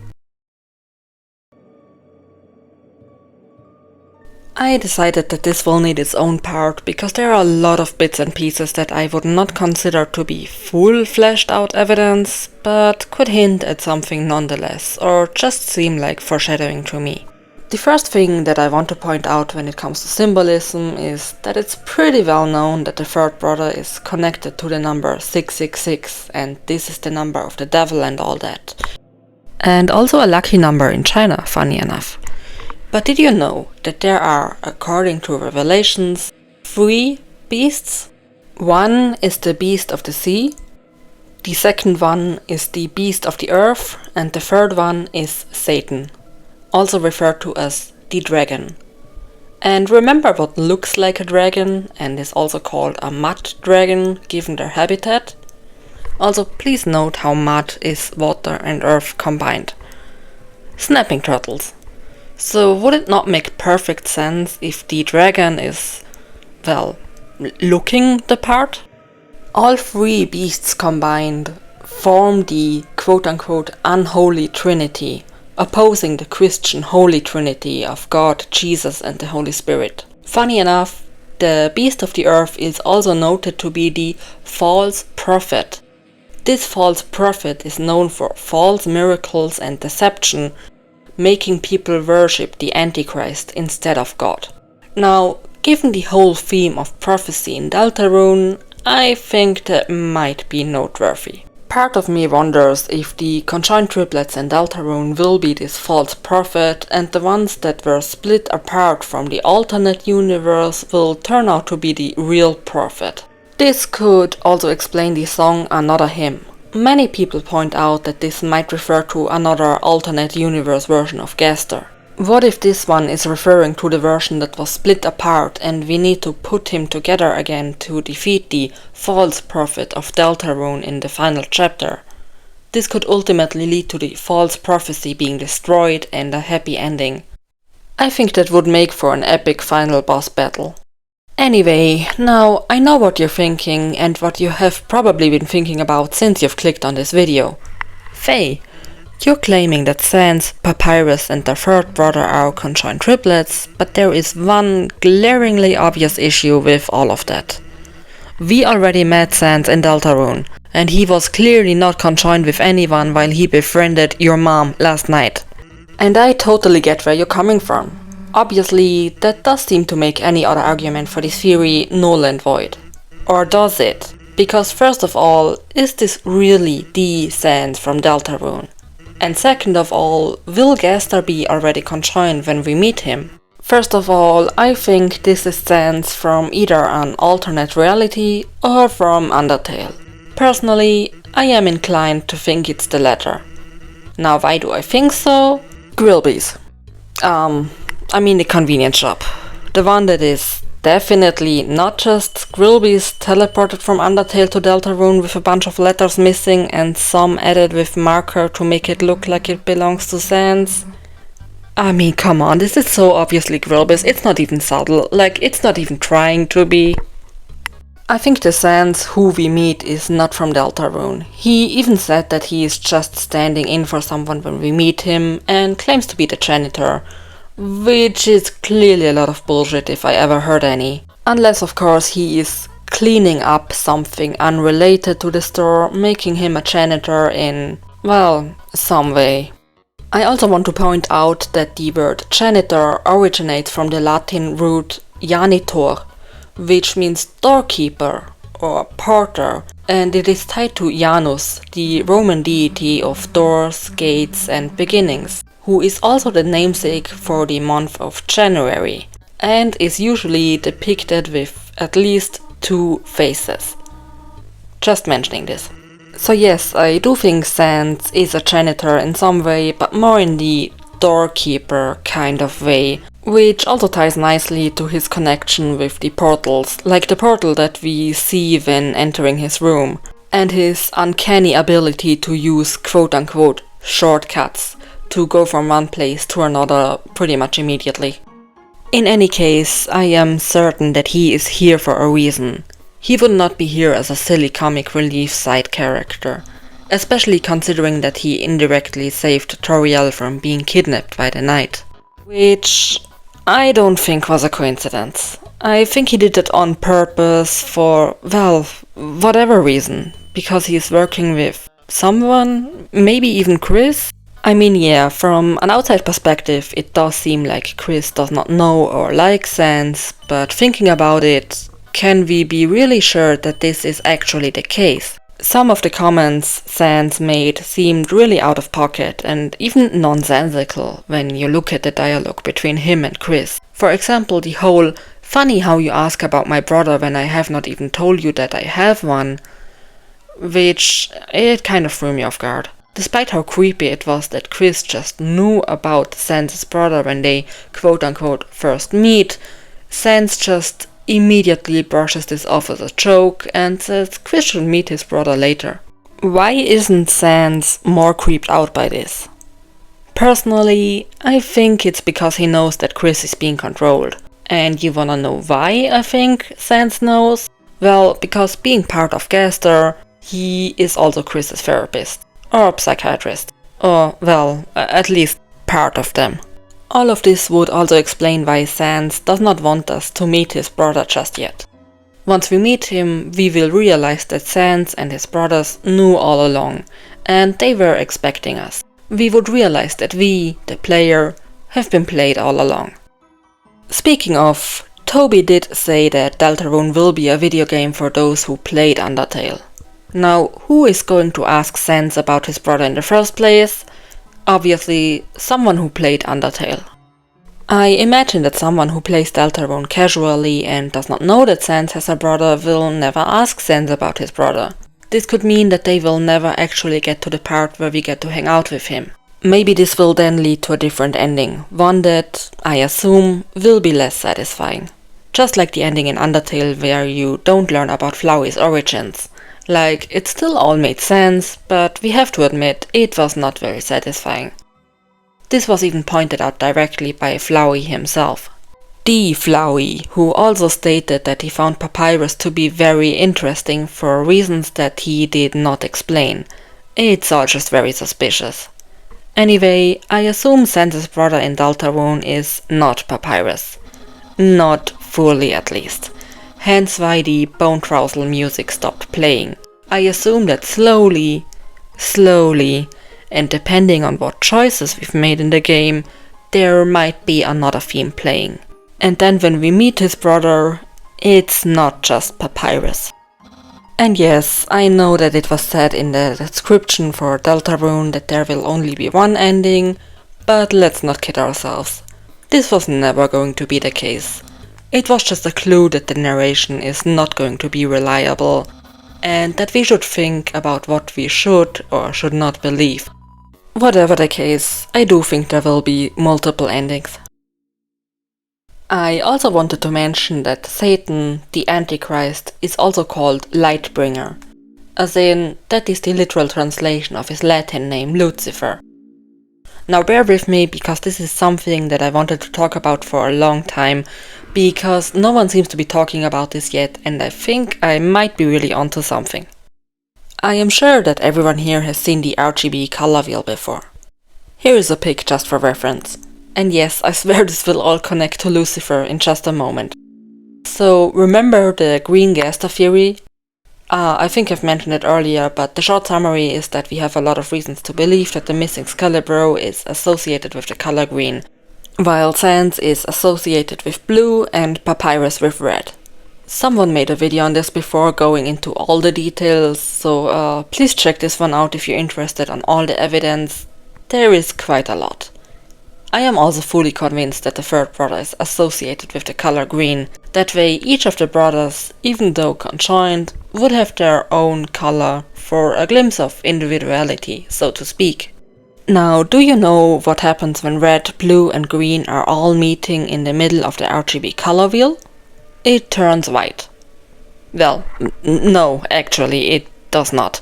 I decided that this will need its own part because there are a lot of bits and pieces that I would not consider to be full fleshed out evidence, but could hint at something nonetheless, or just seem like foreshadowing to me. The first thing that I want to point out when it comes to symbolism is that it's pretty well known that the third brother is connected to the number 666, and this is the number of the devil and all that. And also a lucky number in China, funny enough. But did you know that there are, according to Revelations, 3 beasts? One is the beast of the sea, the second one is the beast of the earth, and the third one is Satan, also referred to as the dragon. And remember what looks like a dragon and is also called a mud dragon given their habitat? Also, please note how mud is water and earth combined. Snapping turtles. So would it not make perfect sense if the dragon is, well, looking the part? All 3 beasts combined form the quote-unquote unholy trinity, opposing the Christian holy trinity of God, Jesus and the Holy Spirit. Funny enough, the beast of the earth is also noted to be the false prophet. This false prophet is known for false miracles and deception, making people worship the Antichrist instead of God. Now, given the whole theme of prophecy in Deltarune, I think that might be noteworthy. Part of me wonders if the conjoined triplets in Deltarune will be this false prophet, and the ones that were split apart from the alternate universe will turn out to be the real prophet. This could also explain the song Another Hymn. Many people point out that this might refer to another alternate universe version of Gaster. What if this one is referring to the version that was split apart and we need to put him together again to defeat the false prophet of Deltarune in the final chapter? This could ultimately lead to the false prophecy being destroyed and a happy ending. I think that would make for an epic final boss battle. Anyway, now I know what you're thinking and what you have probably been thinking about since you've clicked on this video. Faye, you're claiming that Sans, Papyrus and their third brother are conjoined triplets, but there is one glaringly obvious issue with all of that. We already met Sans in Deltarune, and he was clearly not conjoined with anyone while he befriended your mom last night. And I totally get where you're coming from. Obviously, that does seem to make any other argument for this theory null and void. Or does it? Because first of all, is this really the Sans from Deltarune? And second of all, will Gaster be already conjoined when we meet him? First of all, I think this is Sans from either an alternate reality or from Undertale. Personally, I am inclined to think it's the latter. Now, why do I think so? Grillby's. I mean the convenience shop. The one that is definitely not just Grillby's teleported from Undertale to Deltarune with a bunch of letters missing and some added with marker to make it look like it belongs to Sans. I mean, come on, this is so obviously Grillby's, it's not even subtle, like it's not even trying to be. I think the Sans who we meet is not from Deltarune. He even said that he is just standing in for someone when we meet him and claims to be the janitor. Which is clearly a lot of bullshit if I ever heard any. Unless of course he is cleaning up something unrelated to the store, making him a janitor in, well, some way. I also want to point out that the word janitor originates from the Latin root janitor, which means doorkeeper or porter, and it is tied to Janus, the Roman deity of doors, gates and beginnings, who is also the namesake for the month of January, and is usually depicted with at least 2 faces. Just mentioning this. So yes, I do think Sans is a janitor in some way, but more in the doorkeeper kind of way, which also ties nicely to his connection with the portals, like the portal that we see when entering his room, and his uncanny ability to use quote-unquote shortcuts to go from one place to another pretty much immediately. In any case, I am certain that he is here for a reason. He would not be here as a silly comic relief side character, especially considering that he indirectly saved Toriel from being kidnapped by the Knight. Which I don't think was a coincidence. I think he did it on purpose for, well, whatever reason. Because he's working with someone, maybe even Kris? I mean, yeah, from an outside perspective it does seem like Kris does not know or like Sans, but thinking about it, can we be really sure that this is actually the case? Some of the comments Sans made seemed really out of pocket and even nonsensical when you look at the dialogue between him and Kris. For example, the whole "funny how you ask about my brother when I have not even told you that I have one," which it kind of threw me off guard. Despite how creepy it was that Kris just knew about Sans' brother when they quote-unquote first meet, Sans just immediately brushes this off as a joke and says Kris should meet his brother later. Why isn't Sans more creeped out by this? Personally, I think it's because he knows that Kris is being controlled. And you wanna know why I think Sans knows? Well, because being part of Gaster, he is also Kris's therapist. Or psychiatrist. Or, well, at least part of them. All of this would also explain why Sans does not want us to meet his brother just yet. Once we meet him, we will realize that Sans and his brothers knew all along, and they were expecting us. We would realize that we, the player, have been played all along. Speaking of, Toby did say that Deltarune will be a video game for those who played Undertale. Now, who is going to ask Sans about his brother in the first place? Obviously, someone who played Undertale. I imagine that someone who plays Deltarune casually and does not know that Sans has a brother will never ask Sans about his brother. This could mean that they will never actually get to the part where we get to hang out with him. Maybe this will then lead to a different ending, one that, I assume, will be less satisfying. Just like the ending in Undertale where you don't learn about Flowey's origins. Like, it still all made sense, but we have to admit, it was not very satisfying. This was even pointed out directly by Flowey himself. The Flowey, who also stated that he found Papyrus to be very interesting for reasons that he did not explain. It's all just very suspicious. Anyway, I assume Sans' brother in Deltarune is not Papyrus. Not fully at least. Hence why the bone trousel music stopped playing. I assume that slowly, and depending on what choices we've made in the game, there might be another theme playing. And then when we meet his brother, it's not just Papyrus. And yes, I know that it was said in the description for Deltarune that there will only be one ending, but let's not kid ourselves. This was never going to be the case. It was just a clue that the narration is not going to be reliable, and that we should think about what we should or should not believe. Whatever the case, I do think there will be multiple endings. I also wanted to mention that Satan, the Antichrist, is also called Lightbringer, as in, that is the literal translation of his Latin name Lucifer. Now bear with me, because this is something that I wanted to talk about for a long time, because no one seems to be talking about this yet, and I think I might be really onto something. I am sure that everyone here has seen the RGB color wheel before. Here is a pic just for reference. And yes, I swear this will all connect to Lucifer in just a moment. So, remember the green Gaster theory? I think I've mentioned it earlier, but the short summary is that we have a lot of reasons to believe that the missing Excalibur is associated with the color green, while Sans is associated with blue and Papyrus with red. Someone made a video on this before going into all the details, so please check this one out if you're interested on all the evidence. There is quite a lot. I am also fully convinced that the third brother is associated with the color green. That way each of the brothers, even though conjoined, would have their own color for a glimpse of individuality, so to speak. Now, do you know what happens when red, blue and green are all meeting in the middle of the RGB color wheel? It turns white. Well, no, actually, it does not.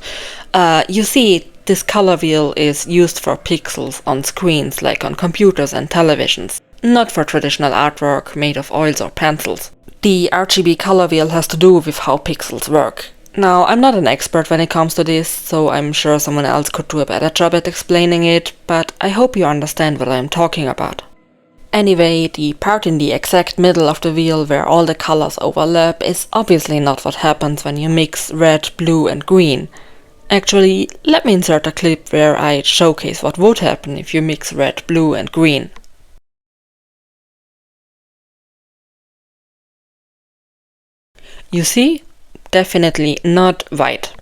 You see, this color wheel is used for pixels on screens like on computers and televisions, not for traditional artwork made of oils or pencils. The RGB color wheel has to do with how pixels work. Now, I'm not an expert when it comes to this, so I'm sure someone else could do a better job at explaining it, but I hope you understand what I'm talking about. Anyway, the part in the exact middle of the wheel where all the colors overlap is obviously not what happens when you mix red, blue and green. Actually, let me insert a clip where I showcase what would happen if you mix red, blue and green. You see? Definitely not white.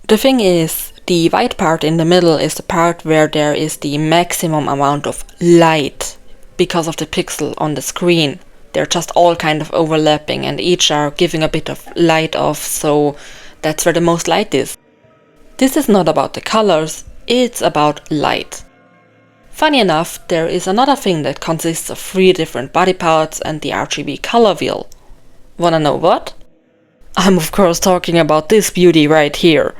The thing is, the white part in the middle is the part where there is the maximum amount of light because of the pixel on the screen. They're just all kind of overlapping and each are giving a bit of light off, so that's where the most light is. This is not about the colors, it's about light. Funny enough, there is another thing that consists of 3 different body parts and the RGB color wheel. Wanna know what? I'm of course talking about this beauty right here.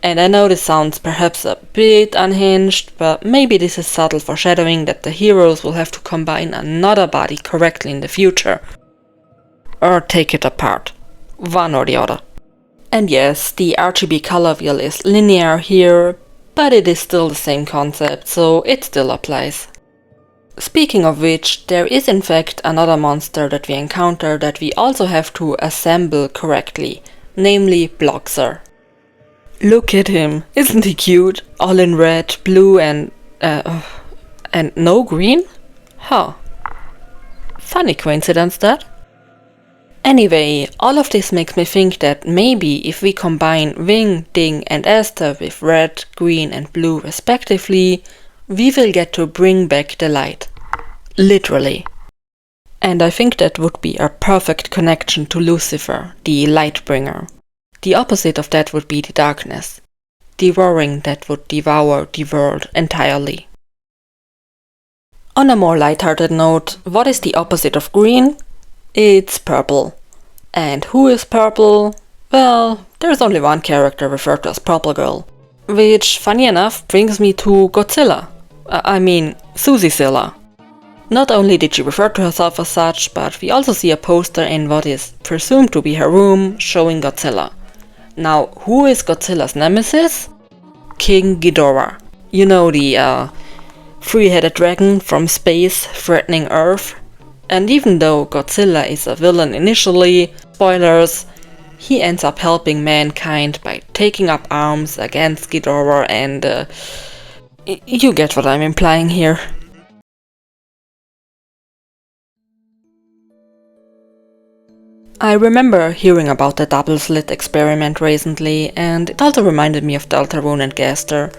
And I know this sounds perhaps a bit unhinged, but maybe this is subtle foreshadowing that the heroes will have to combine another body correctly in the future. Or take it apart. One or the other. And yes, the RGB color wheel is linear here, but it is still the same concept, so it still applies. Speaking of which, there is in fact another monster that we encounter that we also have to assemble correctly, namely Bloxer. Look at him, isn't he cute? All in red, blue and no green? Huh. Funny coincidence that. Anyway, all of this makes me think that maybe if we combine Wing, Ding and Aster with red, green and blue respectively, we will get to bring back the light. Literally. And I think that would be a perfect connection to Lucifer, the Lightbringer. The opposite of that would be the darkness. Devouring that would devour the world entirely. On a more lighthearted note, what is the opposite of green? It's purple. And who is purple? Well, there's only one character referred to as Purple Girl. Which, funny enough, brings me to Godzilla. Susizilla. Not only did she refer to herself as such, but we also see a poster in what is presumed to be her room showing Godzilla. Now, who is Godzilla's nemesis? King Ghidorah. You know, the three-headed dragon from space threatening Earth. And even though Godzilla is a villain initially, spoilers, he ends up helping mankind by taking up arms against Ghidorah and you get what I'm implying here. I remember hearing about the double slit experiment recently, and it also reminded me of Deltarune and Gaster.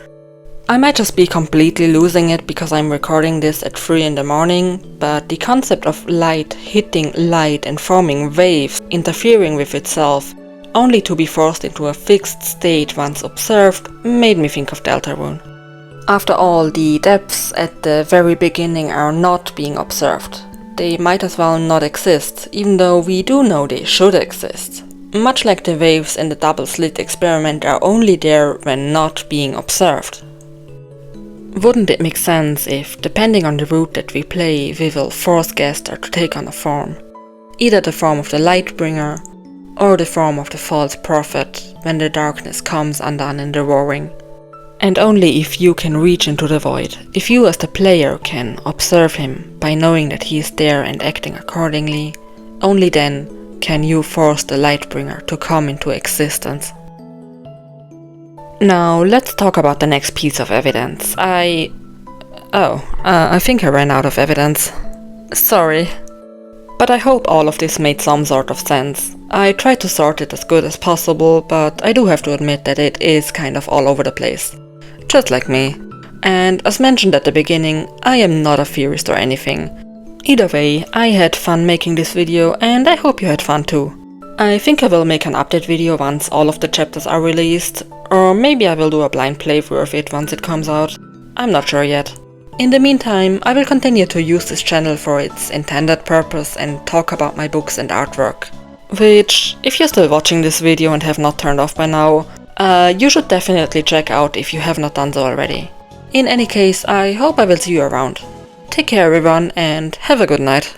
I might just be completely losing it because I'm recording this at 3 in the morning, but the concept of light hitting light and forming waves interfering with itself, only to be forced into a fixed state once observed, made me think of Deltarune. After all, the depths at the very beginning are not being observed. They might as well not exist, even though we do know they should exist. Much like the waves in the double slit experiment are only there when not being observed. Wouldn't it make sense if, depending on the route that we play, we will force Gaster to take on a form? Either the form of the Lightbringer, or the form of the false prophet when the darkness comes undone in the roaring. And only if you can reach into the void, if you as the player can observe him by knowing that he is there and acting accordingly, only then can you force the Lightbringer to come into existence. Now let's talk about the next piece of evidence. I think I ran out of evidence. Sorry. But I hope all of this made some sort of sense. I tried to sort it as good as possible, but I do have to admit that it is kind of all over the place. Just like me. And as mentioned at the beginning, I am not a theorist or anything. Either way, I had fun making this video and I hope you had fun too. I think I will make an update video once all of the chapters are released, or maybe I will do a blind playthrough of it once it comes out. I'm not sure yet. In the meantime, I will continue to use this channel for its intended purpose and talk about my books and artwork. Which, if you're still watching this video and have not turned off by now, you should definitely check out if you have not done so already. In any case, I hope I will see you around. Take care everyone and have a good night.